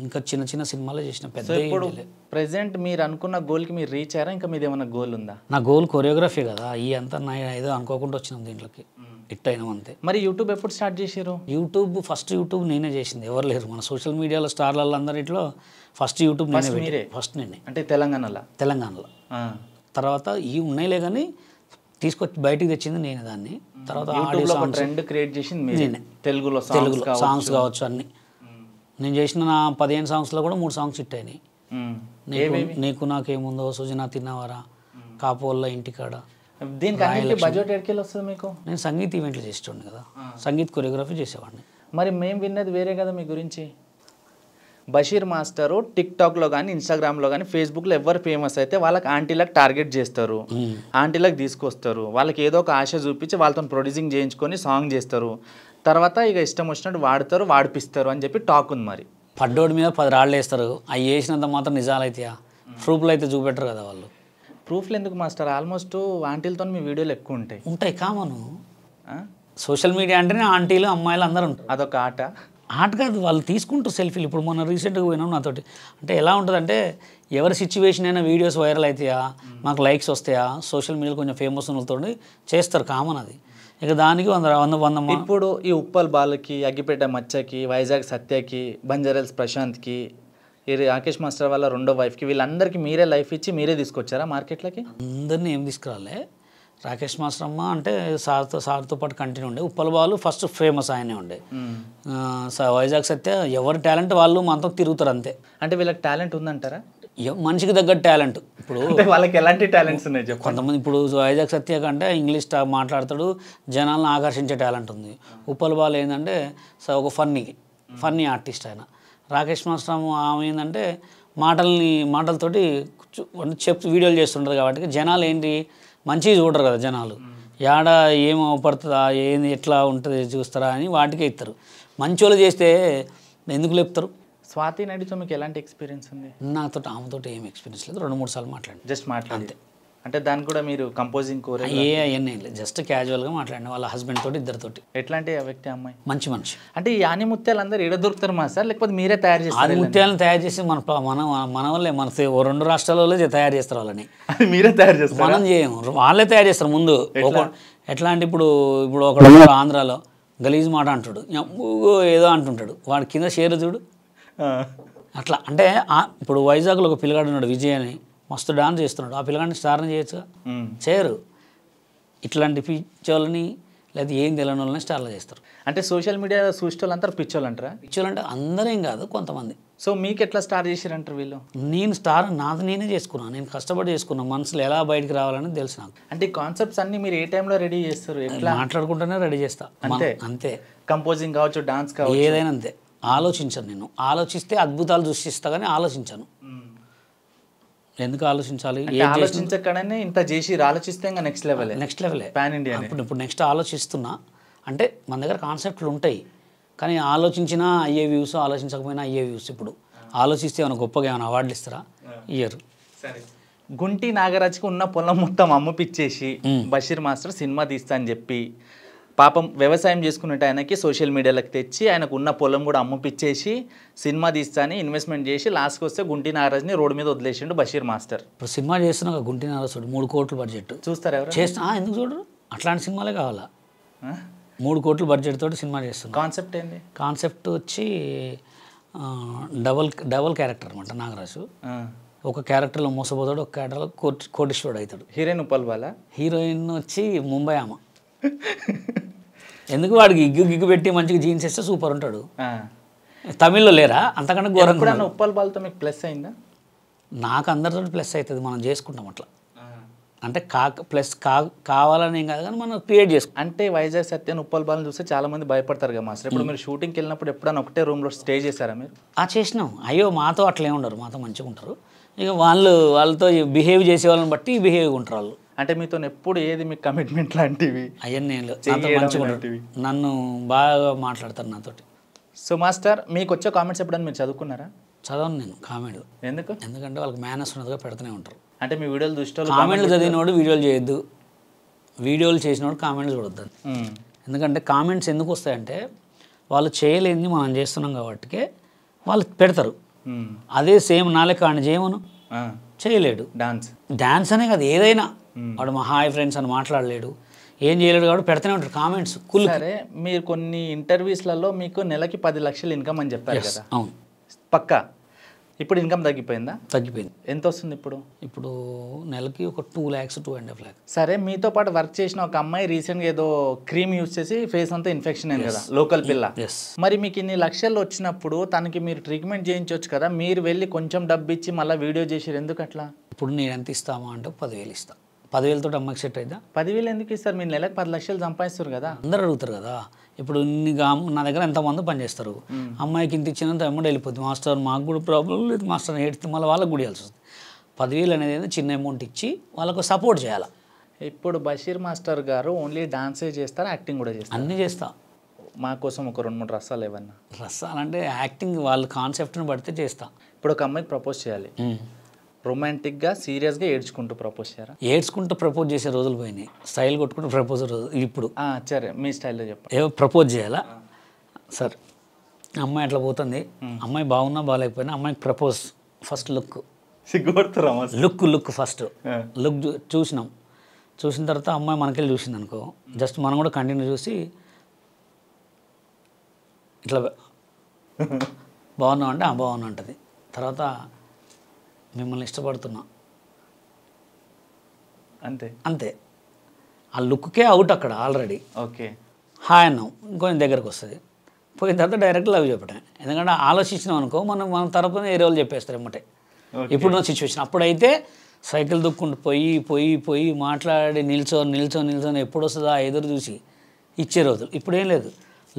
ఇంకా చిన్న చిన్న సినిమాలే చేసిన, పెద్ద. ఇప్పుడు ప్రెసెంట్ మీరు అనుకున్న గోల్కి మీరు రీచ్ అయ్యారా? ఇంకా మీది ఏమైనా గోల్ ఉందా? నా గోల్ కొరియోగ్రఫీ కదా. ఈ అంతా నా ఏదో అనుకోకుండా వచ్చినాం దీంట్లోకి, హిట్ అయినాం అంతే. మరి యూట్యూబ్ ఎప్పుడు స్టార్ట్ చేశారు? ఫస్ట్ యూట్యూబ్ నేనే చేసింది, ఎవరు లేరు మన సోషల్ మీడియాలో స్టార్లలో అందరిట్లో. ఫస్ట్ యూట్యూబ్ నేనే, ఫస్ట్ నేనే. అంటే తెలంగాణలో? తర్వాత ఇవి ఉన్నాయిలే కానీ తీసుకొచ్చి బయటికి తెచ్చింది నేను దాన్ని. తర్వాత ట్రెండ్ క్రియేట్ చేసింది నేనే. తెలుగులో సాంగ్స్ కావచ్చు అన్ని నేను చేసిన. నా 15 సాంగ్స్లో కూడా 3 సాంగ్స్ హిట్ అయినాయి. నీకు నాకేముందో, సుజనా తిన్నవారా, కాపోళ్ళ ఇంటికాడ. దీనికి బడ్జెట్ ఎక్కడికి వస్తుంది మీకు? నేను సంగీత్ ఈవెంట్లు చేసేవాడిని కదా, సంగీత్ కొరియోగ్రఫీ చేసేవాడిని. మరి మేము విన్నది వేరే కదా మీ గురించి. బషీర్ మాస్టరు టిక్టాక్లో కానీ, ఇన్స్టాగ్రామ్లో కానీ, ఫేస్బుక్లో ఎవరు ఫేమస్ అయితే వాళ్ళకి ఆంటీలకు టార్గెట్ చేస్తారు, ఆంటీలకు తీసుకొస్తారు, వాళ్ళకి ఏదో ఒక ఆశ చూపించి వాళ్ళతో ప్రొడ్యూసింగ్ చేయించుకొని సాంగ్ చేస్తారు. తర్వాత ఇక ఇష్టం వచ్చినట్టు వాడతారు, వాడిపిస్తారు అని చెప్పి టాక్ ఉంది. మరి పడ్డోడి మీద 10 రాళ్ళు వేస్తారు. అవి వేసినంత మాత్రం నిజాలైతే ప్రూఫ్లు అయితే చూపెట్టరు కదా వాళ్ళు. ప్రూఫ్లు ఎందుకు మాస్టర్? ఆల్మోస్ట్ ఆంటీలతో మీ వీడియోలు ఎక్కువ ఉంటాయి. కామను. సోషల్ మీడియా అంటేనే ఆంటీలు, అమ్మాయిలు అందరూ ఉంటారు. అదొక ఆట కాదు, వాళ్ళు తీసుకుంటారు సెల్ఫీలు. ఇప్పుడు మొన్న రీసెంట్గా పోయినాం నాతోటి. అంటే ఎలా ఉంటుందంటే, ఎవరి సిచ్యువేషన్ అయినా వీడియోస్ వైరల్ అవుతాయా, మాకు లైక్స్ వస్తాయా, సోషల్ మీడియాలో కొంచెం ఫేమస్ ఉన్నతో చేస్తారు. కామన్ అది. ఇక దానికి 100 ఇప్పుడు ఈ ఉప్పల్ బాలకి, అగ్గిపేట మచ్చకి, వైజాగ్ సత్యకి, బంజారాల్స్ ప్రశాంత్కి, ఈ రాకేష్ మాస్టర్ వాళ్ళ రెండో వైఫ్కి, వీళ్ళందరికీ మీరే లైఫ్ ఇచ్చి మీరే తీసుకొచ్చారా మార్కెట్లోకి? అందరినీ ఏం తీసుకురాలే. రాకేష్ మాస్టర్ అమ్మ అంటే సార్తో పాటు కంటిన్యూ ఉండే. ఉప్పల్ బాలు ఫస్ట్ ఫేమస్ ఆయనే ఉండే. వైజాగ్ సత్య ఎవరి టాలెంట్ వాళ్ళు మనతో తిరుగుతారు అంతే. అంటే వీళ్ళకి టాలెంట్ ఉందంటారా? మనిషికి తగ్గట్టు టాలెంట్. ఇప్పుడు అంటే వాళ్ళకి ఎలాంటి టాలెంట్స్ ఉన్నాయి చెప్పండి. కొంతమంది ఇప్పుడు వైజాగ్ సత్య కంటే ఇంగ్లీష్ మాట్లాడతాడు, జనాలను ఆకర్షించే టాలెంట్ ఉంది. ఉప్పల్ బాల్ ఏంటంటే ఒక ఫన్నీ ఆర్టిస్ట్ ఆయన. రాకేష్ మాస్టర్ ఆమె ఏంటంటే మాటలతోటి వీడియోలు చేస్తుంటారు కాబట్టి జనాలు ఏంటి మంచిగా చూడరు కదా జనాలు. యాడ ఏం అవపడుతుందా ఏంది ఎట్లా ఉంటుంది చూస్తారా అని వాటికే ఇస్తారు. మంచోళ్ళు చేస్తే ఎందుకు లేపుతారు? స్వాతి నడితో మీకు ఎలాంటి ఎక్స్పీరియన్స్ ఉంది? నాతో ఆమెతో ఏం ఎక్స్పీరియన్స్ లేదు, 2-3 సార్లు మాట్లాడి జస్ట్ మాట్లాడి అంటే దానికి కూడా మీరు కంపోజింగ్ అవన్నీ లేదు, జస్ట్ క్యాజువల్గా మాట్లాడిన వాళ్ళ హస్బెండ్ తోటి ఇద్దరితోటి. ఎట్లాంటి వ్యక్తి అమ్మాయి? మంచి మనిషి. అంటే ఈ ఆనిముత్యాలు అందరూ ఎడ దొరుకుతారు మా సార్, లేకపోతే మీరే తయారు చేస్తారు? ఆనిముత్యాలను తయారు చేసి మన వల్లే మన 2 రాష్ట్రాలలో తయారు చేస్తారు వాళ్ళని. అది మీరే తయారు చేస్తారు? మనం చేయము, వాళ్ళే తయారు చేస్తారు ముందు. ఎట్లా అంటే ఇప్పుడు ఒక ఆంధ్రాలో గలీజ్ మాట అంటాడు, ఏదో అంటుంటాడు, వాడి కింద షేర్ చూడు అట్లా. అంటే ఇప్పుడు వైజాగ్లో ఒక పిల్లగాడు ఉన్నాడు విజయ్ అని, మస్తు డాన్స్ చేస్తున్నాడు. ఆ పిల్లగాడిని స్టార్ని చేయొచ్చుగా, చేయరు. ఇట్లాంటి పిచ్చోళ్ళని లేదా ఏం తెలియని వాళ్ళని స్టార్లు చేస్తారు. అంటే సోషల్ మీడియా చూసేవాళ్ళు అంటారు పిచ్చోళ్ళు అంటారా? పిచ్చోళ్ళు అంటే అందరేం కాదు, కొంతమంది. సో మీకు ఎట్లా స్టార్ చేసారంటారు వీళ్ళు? నేను స్టార్ నాది నేనే చేసుకున్నాను, నేను కష్టపడి చేసుకున్నాను. మనసులో ఎలా బయటికి రావాలని తెలుసు నాకు. అంటే కాన్సెప్ట్స్ అన్ని మీరు ఏ టైంలో రెడీ చేస్తారు? ఎట్లా? మాట్లాడుకుంటూనే రెడీ చేస్తా. అంతే. కంపోజింగ్ కావచ్చు, డాన్స్ కావచ్చు, ఏదైనా అంతే. ఆలోచించాను నేను. ఆలోచిస్తే అద్భుతాలు సృష్టిస్తా కానీ ఆలోచించాను. ఎందుకు ఆలోచించాలి? ఆలోచించకనే ఇంత చేసి ఆలోచిస్తే ఇంకా నెక్స్ట్ లెవెలే పాన్ ఇండియా. ఇప్పుడు నెక్స్ట్ ఆలోచిస్తున్నా అంటే మన దగ్గర కాన్సెప్ట్లు ఉంటాయి కానీ ఆలోచించినా అయ్యే వ్యూస్, ఆలోచించకపోయినా అయ్యే వ్యూస్. ఇప్పుడు ఆలోచిస్తే ఏమైనా గొప్పగా ఏమైనా అవార్డులు ఇస్తారా? ఇయ్యరు. గుంటి నాగరాజ్కి ఉన్న పొలం మొత్తం అమ్ముపిచ్చేసి బషీర్ మాస్టర్ సినిమా తీస్తా అని చెప్పి పాపం వ్యవసాయం చేసుకున్నట్టు ఆయనకి సోషల్ మీడియాలకు తెచ్చి ఆయనకు ఉన్న పొలం కూడా అమ్ముపిచ్చేసి సినిమా తీస్తా అని ఇన్వెస్ట్మెంట్ చేసి లాస్ట్కి వస్తే గుంటి నాగరాజ్ని రోడ్డు మీద వదిలేసిండు బషీర్ మాస్టర్. ఇప్పుడు సినిమా చేస్తున్నా గుంటి నాగరాజ్ 3 కోట్ల బడ్జెట్. చూస్తారు ఎవరు? చేస్తా ఎందుకు చూడరు? అట్లాంటి సినిమాలే కావాలా? 3 కోట్ల బడ్జెట్ తోటి సినిమా చేస్తున్నా. కాన్సెప్ట్ ఏంది? కాన్సెప్ట్ వచ్చి డబల్ క్యారెక్టర్ అనమాట. నాగరాజు ఒక క్యారెక్టర్లో మోసపోతాడు, ఒక క్యారెక్టర్లో కోటీశ్వరుడు అవుతాడు. హీరోయిన్ ఉప్పల్ బాల, హీరోయిన్ వచ్చి ముంబై ఆమె. ఎందుకు వాడికి గిగ్గు పెట్టి మంచిగా జీన్స్ వేస్తే సూపర్ ఉంటాడు. తమిళ్లో లేరా అంతకన్నా ఘోరంగా? ఉప్పల్ బాల్తో మీకు ప్లస్ అయిందా? నాకు అందరితో ప్లస్ అవుతుంది, మనం చేసుకుంటాం అట్లా. అంటే కావాలని ఏం కాదు కానీ మనం క్రియేట్ చేసుకుంటాం. అంటే వైజాగ్ సత్యన్ ఉప్పల్ బాల్ని చూస్తే చాలా మంది భయపడతారు కదా మాస్టర్. ఇప్పుడు మీరు షూటింగ్కి వెళ్ళినప్పుడు ఎప్పుడైనా ఒకటే రూమ్లో స్టే చేశారా మీరు? చేసినాం. అయ్యో మాతో అట్లా ఏముండరు, మాతో మంచిగా ఉంటారు. ఇక వాళ్ళతో బిహేవ్ చేసే వాళ్ళని బట్టి బిహేవ్ ఉంటారు వాళ్ళు. అంటే మీతో ఎప్పుడు ఏది మీకు కమిట్మెంట్ లాంటివి అవన్నీ మంచిగా నన్ను బాగా మాట్లాడతారు నాతోటి. సో మాస్టర్ మీకు వచ్చే కామెంట్స్ ఎప్పుడన్నా మీరు చదువుకున్నారా? చదవను నేను కామెంట్. ఎందుకంటే వాళ్ళకి మేనర్స్ ఉన్నదిగా పెడుతూనే ఉంటారు. అంటే మీ వీడియోలు దృష్టిలో కామెంట్లు చదివినోడు వీడియోలు చేయొద్దు, వీడియోలు చేసినోడు కామెంట్లు చూడొద్దు. ఎందుకంటే కామెంట్స్ ఎందుకు వస్తాయంటే వాళ్ళు చేయలేనిది మనం చేస్తున్నాం కాబట్టి వాళ్ళు పెడతారు. అదే సేమ్ నాలే కానీ చేయమను, చేయలేడు. డాన్స్ అనే కాదు ఏదైనా వాడు మా హాయ్ ఫ్రెండ్స్ అని మాట్లాడలేడు, ఏం చేయలేడు కాబట్టి పెడుతూనే ఉంటాడు కామెంట్స్. సరే మీరు కొన్ని ఇంటర్వ్యూస్లలో మీకు నెలకి 10 లక్షలు ఇన్కమ్ అని చెప్పారు కదా? అవును పక్కా. ఇప్పుడు ఇన్కమ్ తగ్గిపోయిందా? తగ్గిపోయింది. ఎంత వస్తుంది ఇప్పుడు? ఇప్పుడు నెలకి ఒక 2 lakhs 2.5 lakhs. సరే మీతో పాటు వర్క్ చేసిన ఒక అమ్మాయి రీసెంట్గా ఏదో క్రీమ్ యూజ్ చేసి ఫేస్ అంతా ఇన్ఫెక్షన్ అయింది కదా, లోకల్ పిల్ల. మరి మీకు ఇన్ని లక్షలు వచ్చినప్పుడు తనకి మీరు ట్రీట్మెంట్ చేయించవచ్చు కదా, మీరు వెళ్ళి కొంచెం డబ్బు ఇచ్చి మళ్ళీ వీడియో చేసారు, ఎందుకు అట్లా? ఇప్పుడు నేను ఎంత ఇస్తామా అంటే 10,000 ఇస్తాను. 10,000 తోటి అమ్మాయికి సెట్ అవుతా? 10,000 ఎందుకు ఇస్తారు? మీరు నెలకు 10 లక్షలు సంపాదిస్తారు కదా. అందరు అడుగుతారు కదా. ఇప్పుడు నా దగ్గర ఎంతమంది పనిచేస్తారు, అమ్మాయికి ఇంత ఇచ్చినంత అమౌంట్ వెళ్ళిపోతుంది. మాస్టర్ మాకు కూడా ప్రాబ్లం లేదు, మాస్టర్ ఏడితే మళ్ళీ వాళ్ళకి కూడా ఇవ్వాల్సి వస్తుంది. 10,000 అనేది చిన్న అమౌంట్ ఇచ్చి వాళ్ళకు సపోర్ట్ చేయాలి. ఇప్పుడు బషీర్ మాస్టర్ గారు ఓన్లీ డాన్సే చేస్తారా, యాక్టింగ్ కూడా చేస్తారు? అన్నీ చేస్తా. మా కోసం ఒక 2-3 రసాలు ఏమన్నా? రసాలు అంటే యాక్టింగ్ వాళ్ళ కాన్సెప్ట్ని పడితే చేస్తా. ఇప్పుడు ఒక అమ్మాయికి ప్రపోజ్ చేయాలి, రొమాంటిక్గా సీరియస్గా ఏడ్చుకుంటూ ప్రపోజ్ చేయారా? ఏడ్చుకుంటూ ప్రపోజ్ చేసే రోజులు పోయినాయి, స్టైల్ కొట్టుకుంటూ ప్రపోజ్ రోజు. ఇప్పుడు సరే మీ స్టైల్లో చెప్పండి. ఏమో ప్రపోజ్ చేయాలా? సరే అమ్మాయి అట్లా పోతుంది, అమ్మాయి బాగున్నా బాగాలేకపోయినా అమ్మాయికి propose. First look first look చూసినాం. చూసిన తర్వాత అమ్మాయి మనకెళ్ళి చూసింది అనుకో, జస్ట్ మనం కూడా కంటిన్యూ చూసి ఇట్లా బాగున్నావు అంటే బాగున్నా అంటది. తర్వాత మిమ్మల్ని ఇష్టపడుతున్నా అంతే. ఆ లుక్కే అవుట్ అక్కడ ఆల్రెడీ. ఓకే హాయ్ అన్నాం, ఇంకొంచెం దగ్గరకు వస్తుంది. పోయిన తర్వాత డైరెక్ట్ లవ్ చెప్పటం. ఎందుకంటే ఆలోచించినాం అనుకో, మన తరపున వేరే వాళ్ళు చెప్పేస్తారు ఎమ్మటే. ఇప్పుడున్న సిచ్యువేషన్. అప్పుడైతే సైకిల్ దుక్కుంటూ పోయి మాట్లాడి నిల్చొని ఎప్పుడు వస్తుందా ఎదురు చూసి ఇచ్చే రోజులు. ఇప్పుడు ఏం లేదు,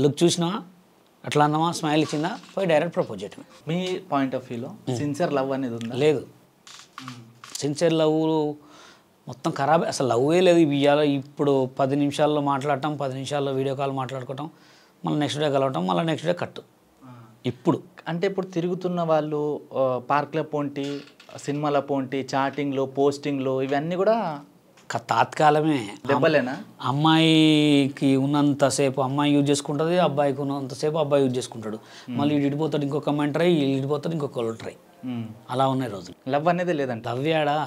లుక్ చూసినా అట్లా అన్నామా, స్మైల్ ఇచ్చిందా, పోయి డైరెక్ట్ ప్రపోజ్ చేయటం. మీ పాయింట్ ఆఫ్ వ్యూలో సిన్సియర్ లవ్ అనేది ఉందా? లేదు, సిన్సియర్ లవ్ మొత్తం ఖరాబ్, అసలు లవ్వే లేదు. ఇవాళ ఇప్పుడు 10 నిమిషాల్లో మాట్లాడటం, 10 నిమిషాల్లో వీడియో కాల్ మాట్లాడుకోవటం, మళ్ళీ నెక్స్ట్ డే కలవటం, మళ్ళీ నెక్స్ట్ డే కట్టు. ఇప్పుడు అంటే ఇప్పుడు తిరుగుతున్న వాళ్ళు పార్క్ల పోంటి, సినిమాల పోంటి, చాటింగ్లు, పోస్టింగ్లు ఇవన్నీ కూడా తాత్కాలమే. దెబ్బలేనా? అమ్మాయికి ఉన్నంతసేపు అమ్మాయి యూజ్ చేసుకుంటుంది, అబ్బాయికి ఉన్నంతసేపు అబ్బాయి యూజ్ చేసుకుంటాడు. మళ్ళీ ఇడిపోతాడు ఇంకొక అమ్మాయి ట్రై, ఇడిపోతాడు ఇంకొక ట్రై. అలా ఉన్నాయి రోజులు. లవ్ అనేది లేదంట. లవ్యాడా?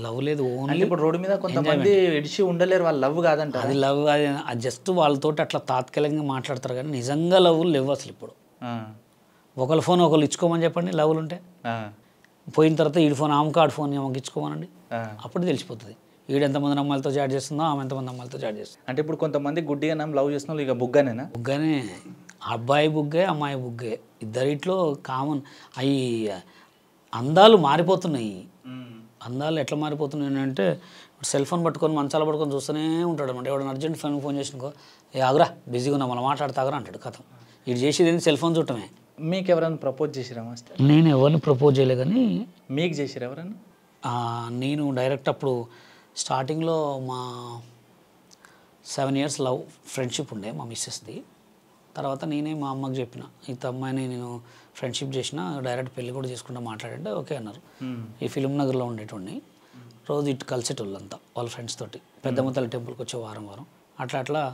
లవ్ లేదు, ఓన్లీ ఇప్పుడు రోడ్డు మీద కొంతమంది ఇడిచి ఉండలేరు, వాళ్ళు లవ్ కాదంట. అది లవ్, అది జస్ట్ వాళ్ళతోటి అట్లా తాత్కాలికంగా మాట్లాడతారు కానీ నిజంగా లవ్లు లేవు అసలు. ఇప్పుడు ఒకళ్ళ ఫోన్ ఒకళ్ళు ఇచ్చుకోమని చెప్పండి, లవ్లు ఉంటే పోయిన తర్వాత ఈడి ఫోన్ ఆమె ఫోన్ ఆమెకి ఇచ్చుకోమనండి, అప్పుడు తెలిసిపోతుంది ఈడు ఎంతమంది అమ్మాయిలతో చాట్ చేస్తుందో ఆమె ఎంతమంది అమ్మాయిలతో చాట్ చేస్తుంది. అంటే ఇప్పుడు కొంతమంది గుడ్డిగా లవ్ చేసిన వాళ్ళు ఇక బుగ్గనేనా? బుగ్గనే, అబ్బాయి బుగ్గే అమ్మాయి బుగ్గే, ఇద్దరిట్లో కామన్. అవి అందాలు మారిపోతున్నాయి. అందాలు ఎట్లా మారిపోతున్నాయి అంటే సెల్ ఫోన్ పట్టుకొని మంచాల పట్టుకొని చూస్తూనే ఉంటాడు అనమాట. ఎవడన్నా అర్జెంట్ ఫోన్ చేసినకో, ఏ ఆగురా బిజీగా ఉన్నా మళ్ళీ మాట్లాడతాగరా అంటాడు. కథం ఇది చేసేది ఏంటి? సెల్ ఫోన్ చూడటమే. మీకు ఎవరైనా ప్రపోజ్ చేసిరా మాస్టర్? నేను ఎవరిని ప్రపోజ్ చేయలే కానీ మీకు చేసిరా ఎవరైనా? నేను డైరెక్ట్ అప్పుడు స్టార్టింగ్లో మా 7 years లవ్ ఫ్రెండ్షిప్ ఉండే మా మిస్సెస్ది. తర్వాత నేనే మా అమ్మకి చెప్పిన, ఇంత అమ్మాయిని నేను ఫ్రెండ్షిప్ చేసిన, డైరెక్ట్ పెళ్ళి కూడా చేసుకుంటా మాట్లాడంటే ఓకే అన్నారు. ఈ ఫిలిం నగర్లో ఉండేటోడిని, రోజు ఇటు కలిసేటోళ్ళంతా వాళ్ళ ఫ్రెండ్స్ తోటి. పెద్దమ్మ తల్లి టెంపుల్కి వచ్చే వారం అట్లా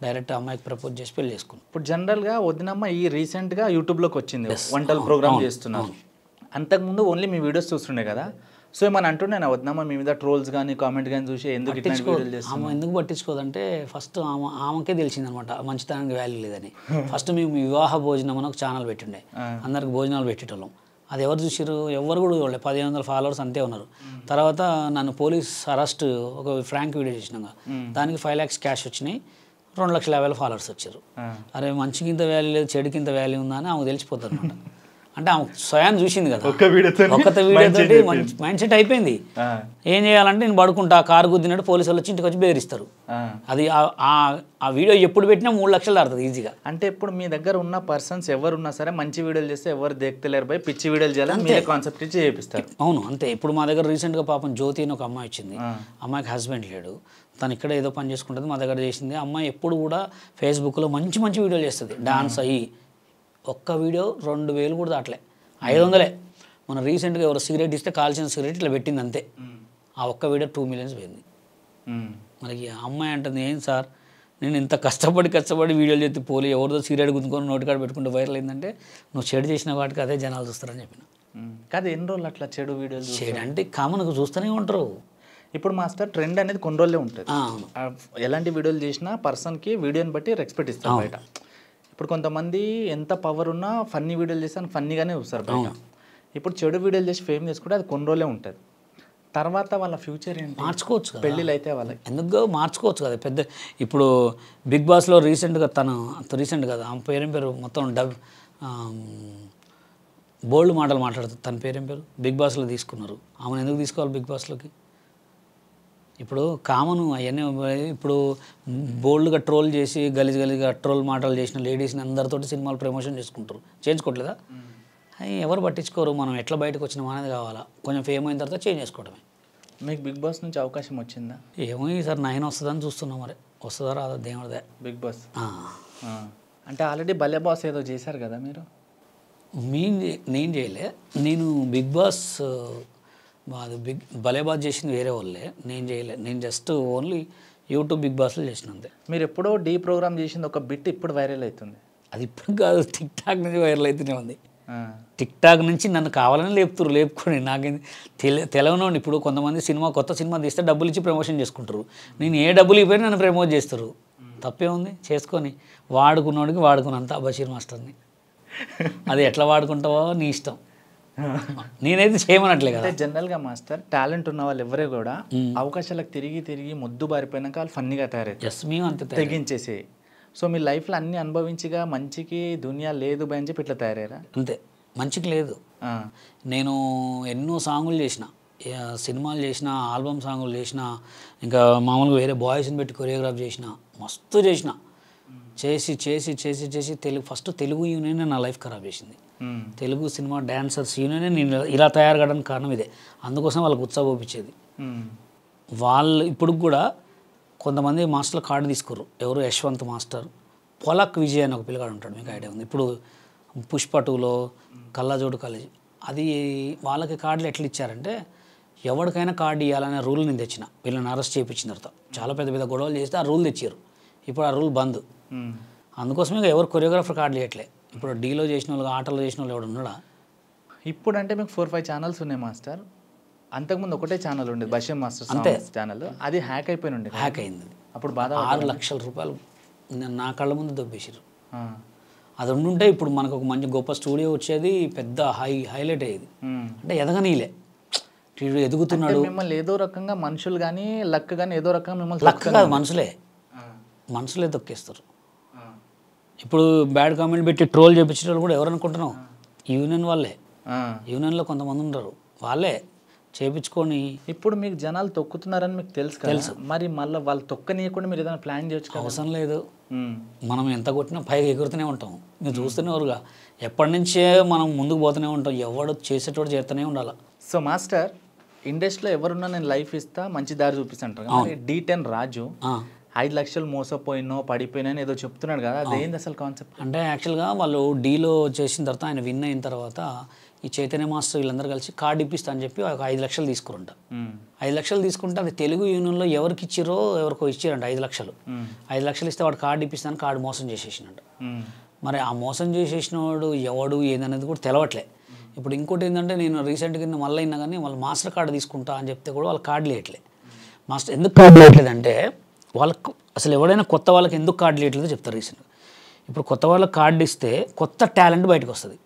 డైరెక్ట్ అమ్మాయికి ప్రపోజ్ చేసి పెళ్లి చేసుకున్నాం. ఇప్పుడు జనరల్గా వదినమ్మ ఈ రీసెంట్గా యూట్యూబ్లోకి వచ్చింది, వంటల ప్రోగ్రామ్ చేస్తున్నారు. అంతకుముందు ఓన్లీ మీ వీడియోస్ చూస్తుండే కదా. సో ఏమని అంటుండే నా వదినమ్మ మీ మీద ట్రోల్స్ కానీ కామెంట్ కానీ చూసి ఎందుకు ఇట్లాంటి వీడియోలు చేస్తాం? ఆమె ఎందుకు పట్టించుకోదంటే ఫస్ట్ ఆమెకే తెలిసిందనమాట మంచితనానికి వాల్యూ లేదని. ఫస్ట్ మేము వివాహ భోజనం అని ఒక ఛానల్ పెట్టిండే, అందరికి భోజనాలు పెట్టేటోళ్ళం. అది ఎవరు చూసారు? ఎవరు కూడా చూడలేదు. 1500 followers అంతే ఉన్నారు. తర్వాత నన్ను పోలీస్ అరెస్ట్ ఒక ఫ్రాంక్ వీడియో చేసినాక దానికి 5 lakhs క్యాష్ వచ్చినాయి, 2,50,000 followers వచ్చారు. అరే మంచికి ఇంత వాల్యూ లేదు, చెడుకి ఇంత వాల్యూ ఉందా అని ఆమెకు తెలిసిపోతుంది అనమాట. అంటే ఆమె స్వయాన్ని చూసింది కదా, ఒక్క వీడియోతో మైండ్ సెట్ అయిపోయింది. ఏం చేయాలంటే నేను పడుకుంటా, కారు గుద్దినట్టు పోలీసు వాళ్ళు వచ్చి ఇంటికి వచ్చి బెదిరిస్తారు. అది ఆ వీడియో ఎప్పుడు పెట్టినా 3 లక్షలు దాడుతుంది ఈజీగా. అంటే ఇప్పుడు మీ దగ్గర ఉన్న పర్సన్స్ ఎవరున్నా సరే మంచి వీడియోలు చేస్తే ఎవరు దేక్తలేరు పోయి పిచ్చి వీడియోలు చేయాలని మీరే కాన్సెప్ట్ ఇచ్చి చేపిస్తారు. అవును అంతే. ఇప్పుడు మా దగ్గర రీసెంట్గా పాపం జ్యోతి అని ఒక అమ్మాయి వచ్చింది. అమ్మాయికి హస్బెండ్ లేడు, తను ఇక్కడ ఏదో పని చేసుకుంటుంది, మా దగ్గర చేసింది. అమ్మాయి ఎప్పుడు కూడా ఫేస్బుక్లో మంచి వీడియోలు చేస్తుంది, డాన్స్ అయ్యి. ఒక్క వీడియో 2,000 కూడా దాటలే, 500. మన రీసెంట్గా ఎవరు సిగరెట్ ఇస్తే కాల్చిన సిగరెట్ ఇట్లా పెట్టింది అంతే. ఆ ఒక్క వీడియో 2 million పోయింది. మనకి అమ్మాయి అంటుంది, ఏం సార్ నేను ఇంత కష్టపడి వీడియోలు చేస్తే పోలీ ఎవరిదో సిగరెట్ గుంజుకొని నోటికాడ పెట్టుకుంటే వైరల్ అయిందంటే నువ్వు చెడు చేసిన వాటికి అదే జనాలు చూస్తారని చెప్పిన. కాదు ఎన్ని రోజులు అట్లా చెడు వీడియోలు? చెడు అంటే కామన్గా చూస్తూనే ఉంటారు. ఇప్పుడు మాస్టర్ ట్రెండ్ అనేది కొన్ని రోజులే ఉంటుంది. ఎలాంటి వీడియోలు చేసినా పర్సన్కి వీడియోని బట్టి రెస్పెక్ట్ ఇస్తారు బయట. ఇప్పుడు కొంతమంది ఎంత పవర్ ఉన్నా ఫన్నీ వీడియోలు చేస్తే ఫన్నీగానే చూస్తారు బయట. ఇప్పుడు చెడు వీడియోలు చేసి ఫేమ్ చేసుకుంటే అది కొన్ని రోజులే ఉంటుంది. తర్వాత వాళ్ళ ఫ్యూచర్ ఏంటి? మార్చుకోవచ్చు కదా, పెళ్ళిళ్ళు అయితే వాళ్ళకి ఎందుకు మార్చుకోవచ్చు కదా. పెద్ద ఇప్పుడు బిగ్ బాస్లో రీసెంట్గా రీసెంట్ కదా ఆమె పేరు మొత్తం బోల్డ్ మాటలు మాట్లాడుతుంది. తన పేరు బిగ్ బాస్లో తీసుకున్నారు. ఆమెను ఎందుకు తీసుకోవాలి బిగ్ బాస్లోకి? ఇప్పుడు కామన్ అవన్నీ. ఇప్పుడు బోల్డ్గా ట్రోల్ చేసి గలీజ్గా ట్రోల్ మాటలు చేసిన లేడీస్ని అందరితోటి సినిమాలు ప్రమోషన్ చేసుకుంటారు, చేయించుకోవట్లేదా? అవి ఎవరు పట్టించుకోరు. మనం ఎట్లా బయటకు వచ్చినాం అనేది కావాలా. కొంచెం ఫేమ్ అయిన తర్వాత చేంజ్ చేసుకోవడమే. మీకు బిగ్ బాస్ నుంచి అవకాశం వచ్చిందా? ఏమో ఈసారి 9 వస్తుందని చూస్తున్నాం, మరి వస్తుందా రాదా దేవుడిదే. బిగ్ బాస్ అంటే ఆల్రెడీ భలే బాస్ ఏదో చేశారు కదా మీరు? నేను చేయలే. నేను బిగ్ బాస్ అది భలే బాస్ చేసింది వేరే వాళ్ళే, నేను చేయలే. నేను జస్ట్ ఓన్లీ యూట్యూబ్ బిగ్ బాస్లో చేసిన అంతే. మీరు ఎప్పుడో డీ ప్రోగ్రామ్ చేసింది ఒక బిట్ ఇప్పుడు వైరల్ అవుతుంది. అది ఇప్పుడు కాదు, టిక్ టాక్ నుంచి వైరల్ అవుతూనే ఉంది. టిక్ టాక్ నుంచి నన్ను కావాలని లేపుకొని నాకేం తెలవనండి. ఇప్పుడు కొంతమంది కొత్త సినిమా తీస్తే డబ్బులు ఇచ్చి ప్రమోషన్ చేసుకుంటారు. నేను ఏ డబ్బులు ఇవ్వని నన్ను ప్రమోట్ చేస్తారు. తప్పే ఉంది, చేసుకొని వాడుకున్నోడికి వాడుకున్నంత బషీర్ మాస్టర్ని. అది ఎట్లా వాడుకుంటావో నీ ఇష్టం, నేనైతే చేయమనట్లే కదా. జనరల్గా మాస్టర్ టాలెంట్ ఉన్న వాళ్ళు ఎవరే కూడా అవకాశాలకు తిరిగి మొద్దు బారిపోయినాక వాళ్ళు ఫన్నీగా తయారవుతారు. మేము అంతే తెగించేసి. సో మీ లైఫ్లో అన్ని అనుభవించిగా మంచికి దునియా లేదు అని చెప్పి ఇట్లా తయారయ్యారా? అంతే. మంచికి లేదు. నేను ఎన్నో సాంగులు చేసిన, సినిమాలు చేసిన, ఆల్బమ్ సాంగులు చేసిన, ఇంకా మామూలుగా వేరే బాయ్స్ని పెట్టి కొరియోగ్రాఫ్ చేసిన, మస్తు చేసిన. చేసి చేసి చేసి చేసి ఫస్ట్ తెలుగు యూనియన్ నా లైఫ్ ఖరాబ్ చేసింది. తెలుగు సినిమా డాన్సర్స్ యూనియన్ నేను ఇలా తయారు కావడానికి కారణం ఇదే. అందుకోసం వాళ్ళకి ఉత్సాహోపించేది. వాళ్ళు ఇప్పుడు కూడా కొంతమంది మాస్టర్లు కార్డు తీసుకుర్రు. ఎవరు యశ్వంత్ మాస్టర్, పొలక్ విజయ్ అని ఒక పిల్లగాడు ఉంటాడు, మీకు ఐడియా ఉంది. ఇప్పుడు పుష్ప 2లో కళ్ళజోడు కాలేజ్, అది వాళ్ళకి కార్డులు ఎట్లా ఇచ్చారంటే ఎవరికైనా కార్డు ఇవ్వాలనే రూల్ నేను తెచ్చిన. వీళ్ళని అరెస్ట్ చేయించిన తర్వాత చాలా పెద్ద పెద్ద గొడవలు చేస్తే ఆ రూల్ తెచ్చారు. ఇప్పుడు ఆ రూల్ బంద్. అందుకోసమే ఎవరు కొరియోగ్రాఫర్ కార్డులు ఇవ్వట్లే. ఇప్పుడు డీలో చేసిన వాళ్ళు, ఆటలో చేసిన వాళ్ళు ఎవడు ఉన్నాడా? ఇప్పుడు అంటే మీకు 4-5 ఛానల్స్ ఉన్నాయి మాస్టర్. అంతకుముందు ఒకటే ఛానల్ ఉండేది, బషీర్ మాస్టర్ ఛానల్. అది హ్యాక్ అయిపోయి ఉండే. హ్యాక్ అయింది. అప్పుడు బాధ. 6 లక్షల రూపాయలు నా కళ్ళ ముందు దొబ్బేసారు. అది ఉండుంటే ఇప్పుడు మనకు ఒక మంచి గొప్ప స్టూడియో వచ్చేది, పెద్ద హైలైట్ అయ్యేది. అంటే ఎదగనీలే, ఎదుగుతున్నాడు. మిమ్మల్ని ఏదో రకంగా మనుషులు కానీ లక్ కానీ ఏదో రకంగా మిమ్మల్ని లక్ కాదు, మనుషులే తొక్కేస్తారు. ఇప్పుడు బ్యాడ్ కామెంట్ పెట్టి ట్రోల్ చేయించిన వాళ్ళు కూడా ఎవరు అనుకుంటున్నావు? యూనియన్ వాళ్ళే. యూనియన్లో కొంతమంది ఉంటారు, వాళ్ళే చేయించుకొని. ఇప్పుడు మీకు జనాలు తొక్కుతున్నారని మీకు తెలుసు. మరి మళ్ళీ వాళ్ళు తొక్కనీయకుండా మీరు ఏదైనా ప్లాన్ చేయొచ్చు. అవసరం లేదు. మనం ఎంత కొట్టినా పైకి ఎగురుతూనే ఉంటాం. మీరు చూస్తూనే ఎవరుగా ఎప్పటి నుంచే మనం ముందుకు పోతూనే ఉంటాం. ఎవడు చేసేటోడు చేస్తూనే ఉండాలి. సో మాస్టర్, ఇండస్ట్రీలో ఎవరున్నా నేను లైఫ్ ఇస్తా, మంచి దారి చూపిస్తాను. D10 రాజు 5 లక్షలు మోసపోయినో పడిపోయినా ఏదో చెప్తున్నాడు కదా, అదేంది అసలు కాన్సెప్ట్? అంటే యాక్చువల్గా వాళ్ళు డీలో చేసిన తర్వాత, ఆయన విన్ అయిన తర్వాత ఈ చైతన్య మాస్టర్ వీళ్ళందరూ కలిసి కార్డు ఇప్పిస్తా అని చెప్పి ఒక 5 లక్షలు తీసుకురంట. 5 లక్షలు తీసుకుంటే అది తెలుగు యూనియన్లో ఎవరికి ఇచ్చిరో ఎవరికో ఇచ్చిరంట 5 లక్షలు. 5 లక్షలు ఇస్తే వాడు కార్డు ఇప్పిస్తాను, కార్డు మోసం చేసేసినట్టు. మరి ఆ మోసం చేసేసిన వాడు ఎవడు ఏందనేది కూడా తెలవట్లే. ఇప్పుడు ఇంకోటి ఏంటంటే, నేను రీసెంట్గా మళ్ళీ అయినా కానీ వాళ్ళు మాస్టర్ కార్డు తీసుకుంటా అని చెప్తే కూడా వాళ్ళు కార్డులు వేయట్లే. మాస్టర్ ఎందుకు కార్డులు వేయట్లేదంటే, వాళ్ళకు అసలు ఎవడైనా కొత్త వాళ్ళకి ఎందుకు కార్డులు వేయట్లేదో చెప్తారు రీసెంట్గా. ఇప్పుడు కొత్త వాళ్ళకి కార్డు ఇస్తే కొత్త టాలెంట్ బయటకు వస్తుంది.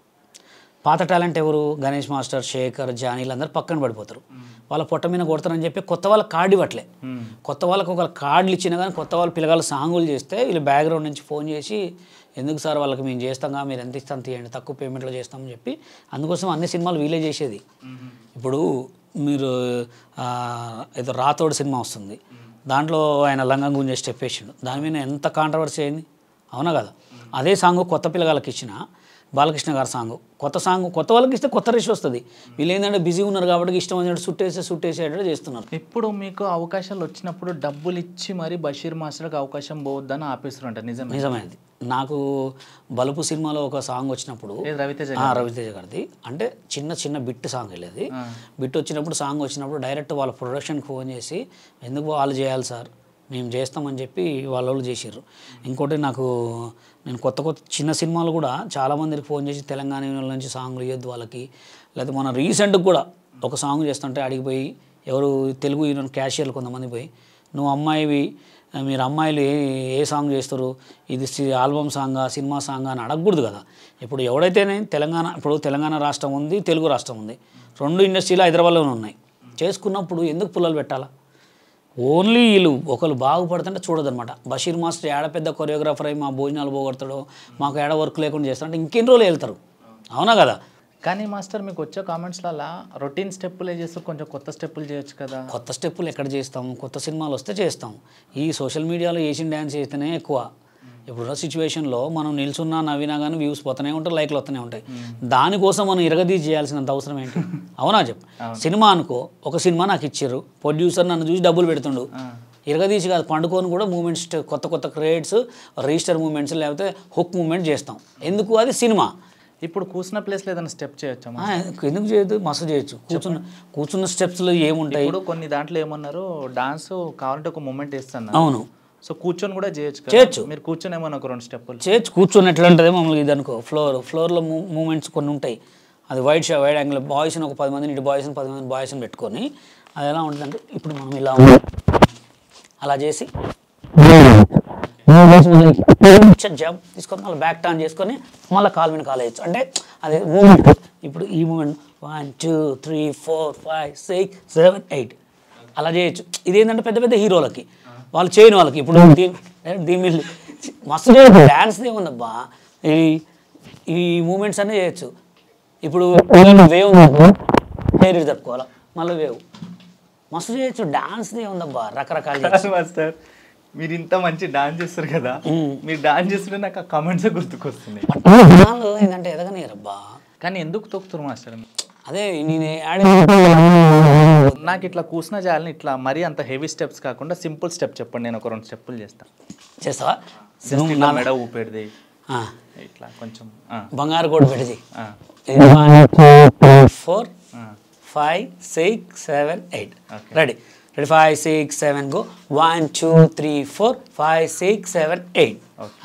పాత టాలెంట్ ఎవరు? గణేష్ మాస్టర్, శేఖర్, జానీలు అందరూ పక్కన పడిపోతారు. వాళ్ళ పొట్ట మీద కొడతారని చెప్పి కొత్త వాళ్ళకి కార్డు ఇవ్వట్లే. కొత్త వాళ్ళకి ఒక కార్డులు ఇచ్చినా కానీ కొత్త వాళ్ళు పిల్లగాళ్ళు సాంగులు చేస్తే వీళ్ళు బ్యాక్గ్రౌండ్ నుంచి ఫోన్ చేసి, ఎందుకు సార్ వాళ్ళకి మేము చేస్తాంగా, మీరు ఎంత ఇస్తాం తీయండి, తక్కువ పేమెంట్లో చేస్తామని చెప్పి. అందుకోసం అన్ని సినిమాలు వీలే చేసేది. ఇప్పుడు మీరు ఏదో రాతోడు సినిమా వస్తుంది, దాంట్లో ఆయన లంగా గుంజే స్టెప్ వేసిండు, దాని మీద ఎంత కాంట్రవర్సీ అయింది, అవునా కదా? అదే సాంగ్ కొత్త పిల్లగాళ్ళకి ఇచ్చిన బాలకృష్ణ గారి సాంగ్, కొత్త వాళ్ళకి ఇస్తే కొత్త రేష్ వస్తుంది. వీళ్ళు ఏంటంటే బిజీ ఉన్నారు కాబట్టి ఇష్టం వచ్చినట్టు సుట్టేసేటట్టు చేస్తున్నారు. ఇప్పుడు మీకు అవకాశాలు వచ్చినప్పుడు డబ్బులు ఇచ్చి మరి బషీర్ మాస్టర్కి అవకాశం పోవద్దని ఆపేస్తారంట, నిజమైనది. నాకు బలుపు సినిమాలో ఒక సాంగ్ వచ్చినప్పుడు, రవితేజ గారిది, అంటే చిన్న బిట్ సాంగ్ వెళ్ళేది. బిట్ వచ్చినప్పుడు సాంగ్ వచ్చినప్పుడు డైరెక్ట్ వాళ్ళ ప్రొడక్షన్కి ఫోన్ చేసి, ఎందుకు వాళ్ళు చేయాలి సార్, మేము చేస్తామని చెప్పి వాళ్ళు చేసారు. ఇంకోటి నేను కొత్త చిన్న సినిమాలు కూడా చాలామందికి ఫోన్ చేసి తెలంగాణ నుంచి సాంగ్లు ఇవ్వద్దు వాళ్ళకి, లేకపోతే మన రీసెంట్గా కూడా ఒక సాంగ్ చేస్తుంటే అడిగిపోయి ఎవరు తెలుగు యూనియన్ క్యాషియర్లు కొంతమంది పోయి, నువ్వు అమ్మాయివి, మీరు అమ్మాయిలు ఏ సాంగ్ చేస్తారు, ఇది ఆల్బమ్ సాంగా సినిమా సాంగా అని అడగకూడదు కదా. ఇప్పుడు ఎవడైతేనే తెలంగాణ రాష్ట్రం ఉంది, తెలుగు రాష్ట్రం ఉంది, 2 ఇండస్ట్రీలు హైదరాబాద్లోనే ఉన్నాయి. చేసుకున్నప్పుడు ఎందుకు పుల్లలు పెట్టాలా? ఓన్లీ వీళ్ళు ఒకరు బాగుపడుతుంటే చూడదనమాట. బషీర్ మాస్టర్ ఏడ పెద్ద కొరియోగ్రాఫర్ అయ్యి మా భోజనాలు పోగొడతాడో, మాకు ఏడ వర్క్ లేకుండా చేస్తాడంటే ఇంకెన్ని రోజులు వెళ్తారు, అవునా కదా? కానీ మాస్టర్ మీకు వచ్చే కామెంట్స్లలో రొటీన్ స్టెప్పులే చేస్తూ కొంచెం కొత్త స్టెప్పులు చేయొచ్చు కదా. కొత్త స్టెప్పులు ఎక్కడ చేస్తాము? కొత్త సినిమాలు వస్తే చేస్తాం. ఈ సోషల్ మీడియాలో ఏషియన్ డ్యాన్స్ చేస్తేనే ఎక్కువ. ఇప్పుడున్న సిచ్యువేషన్లో మనం నిల్చున్నా నవ్వినా కానీ వ్యూస్ పోతూనే ఉంటాయి, లైక్లు వస్తూనే ఉంటాయి. దానికోసం మనం ఇరగదీసి చేయాల్సినంత అవసరం ఏంటి? అవునా చెప్పు. సినిమా అనుకో, ఒక సినిమా నాకు ఇచ్చారు, ప్రొడ్యూసర్ నన్ను చూసి డబ్బులు పెడుతుండు, ఇరగదీసి కాదు, పండుకొని కూడా మూమెంట్స్, కొత్త క్రియేట్స్, రిజిస్టర్ మూమెంట్స్, లేకపోతే హుక్ మూమెంట్ చేస్తాం. ఎందుకు? అది సినిమా. ఇప్పుడు కూర్చున్న ప్లేస్లో ఏదైనా స్టెప్ చేయొచ్చు? ఎందుకు చేయొద్దు? మస్తు చేయొచ్చు. కూర్చున్న స్టెప్స్లో ఏముంటాయి? ఇప్పుడు కొన్ని దాంట్లో ఏమన్నారు, డాన్స్ కావాలంటే ఒక మూమెంట్ వేస్తాను. అవును. సో కూర్చొని కూడా చేయొచ్చు. మీరు కూర్చొని ఏమన్నా ఒక 2 స్టెప్పులు చేయొచ్చు. కూర్చొని ఎట్లా ఉంటుంది మమ్మల్ని ఇది అనుకో, ఫ్లోర్లో మూమెంట్స్ కొన్ని ఉంటాయి. అది వైడ్ యాంగిల్, బాయ్స్ని ఒక 10 మందిని, ఇటు 10 మంది బాయ్స్ని పెట్టుకొని అది ఎలా ఉంటుందంటే, ఇప్పుడు మనం ఇలా అలా చేసి జంప్ తీసుకొని మళ్ళీ బ్యాక్ టర్న్ చేసుకొని మళ్ళీ కాలు మీద కాలు వేయచ్చు. అంటే అదే మూమెంట్. ఇప్పుడు ఈ మూమెంట్ 1 2 3 4 5 6 7 8 అలా చేయొచ్చు. ఇదేంటంటే పెద్ద పెద్ద హీరోలకి, వాళ్ళు చేయని వాళ్ళకి. ఇప్పుడు దీని మస్తు చేయొచ్చు. డ్యాన్స్ ఏముందబ్బా, ఈ మూమెంట్స్ అన్నీ చేయొచ్చు. ఇప్పుడు వేవ్ హెయిర్ ఇటు తప్పుకోవాలా మళ్ళీ వేవ్ మస్తు చేయొచ్చు డాన్స్ది ఉందబ్బా రకరకాల మాస్టర్ మీరు ఇంత మంచి డాన్స్ చేస్తారు కదా, మీరు డాన్స్ చేస్తుంటే నాకు ఆ కామెంట్స్ గుర్తుకొస్తున్నాయి. ఏంటంటే ఎదగనేరబ్బా. కానీ ఎందుకు తొక్కుతారు మాస్టర్? అదే నేను నాకు ఇట్లా కూర్చున్న చేయాలని ఇట్లా మరీ అంత హెవీ స్టెప్స్ కాకుండా సింపుల్ స్టెప్ చెప్పండి, నేను ఒక 2 స్టెప్పులు చేస్తాను. చేస్తావా? ఇట్లా మెడ ఊపేడిది ఇట్లా కొంచెం బంగారు కోడి పెడిది 4 5 6 7 8 రెడీ రెడీ 5 6 7 గో 1 2 3 4 5 6 7 8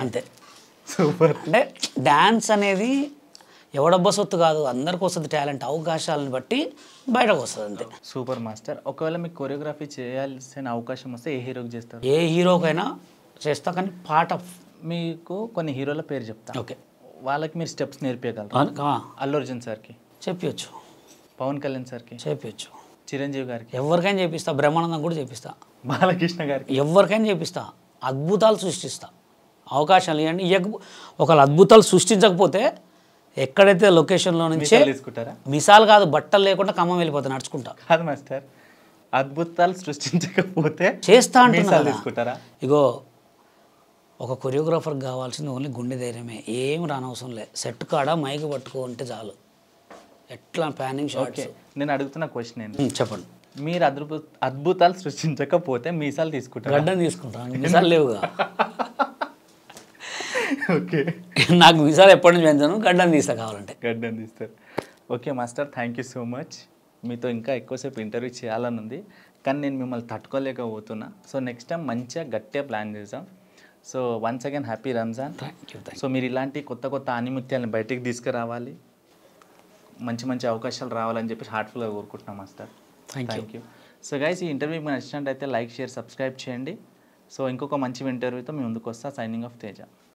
అంతే. సూపర్. అంటే డ్యాన్స్ అనేది ఎవడబ్బా సొత్తు కాదు, అందరికి వస్తుంది టాలెంట్, అవకాశాలను బట్టి బయటకు వస్తుంది అంతే. Super master. ఒకవేళ మీకు కొరియోగ్రఫీ చేయాల్సిన అవకాశం వస్తే ఏ హీరోకి చేస్తారు? ఏ హీరోకైనా చేస్తా, కానీ పాట మీకు కొన్ని హీరోల పేరు చెప్తా, ఓకే, వాళ్ళకి మీరు స్టెప్స్ నేర్పించగలరు. అల్లు అర్జున్ సార్కి చెప్పచ్చు, పవన్ కళ్యాణ్ సార్కి చెప్పచ్చు, చిరంజీవి గారికి, ఎవరికైనా చేపిస్తా, బ్రహ్మానందం కూడా చేపిస్తా, బాలకృష్ణ గారికి, ఎవరికైనా చేపిస్తా, అద్భుతాలు సృష్టిస్తా. అవకాశాలు ఇవ్వండి. ఒకళ్ళు అద్భుతాలు సృష్టించకపోతే ఎక్కడైతే లొకేషన్లో నుంచి తీసుకుంటారా? మిసాల్ కాదు, బట్టలు లేకుండా ఖమ్మం వెళ్ళిపోతా నడుచుకుంటా. కాదు మాస్టర్, అద్భుతాలు సృష్టించకపోతే చేస్తా అంటున్నా తీసుకుంటారా? ఇగో ఒక కొరియోగ్రాఫర్కి కావాల్సింది ఓన్లీ గుండె ధైర్యమే, ఏం రానవసరం లేదు. సెట్ కాడ మైక్ పట్టుకుంటే చాలు. ఎట్లా ప్యానింగ్ షాట్స్. నేను అడుగుతున్న క్వశ్చన్ ఏంటి చెప్పండి. మీరు అద్భుతాలు సృష్టించకపోతే మీసాలు తీసుకుంటారు? గడ్డం తీసుకుంటాను, మిసాలు లేవుగా. ఓకే, నాకు మిసాలు ఎప్పటి నుంచి పెంచాను, గడ్డం తీస్తా కావాలంటే. గడ్డం తీస్తారు. Okay master, thank you so much. మీతో ఇంకా ఎక్కువసేపు ఇంటర్వ్యూ చేయాలని ఉంది, కానీ నేను మిమ్మల్ని తట్టుకోలేకపోతున్నా. సో నెక్స్ట్ టైం మంచిగా గట్టిగా ప్లాన్ చేద్దాం. So once again happy Ramzan. So మీరు ఇలాంటి కొత్త కొత్త ఆనిముత్యాలను బయటికి తీసుకురావాలి, మంచి మంచి అవకాశాలు రావాలని చెప్పి హార్ట్ఫుల్గా కోరుకుంటున్నాం master. Thank you. So guys, ఈ ఇంటర్వ్యూ మీకు నచ్చినట్టయితే లైక్, షేర్, సబ్స్క్రైబ్ చేయండి. సో ఇంకొక మంచి ఇంటర్వ్యూతో మీ ముందుకు వస్తా. Signing off Teja.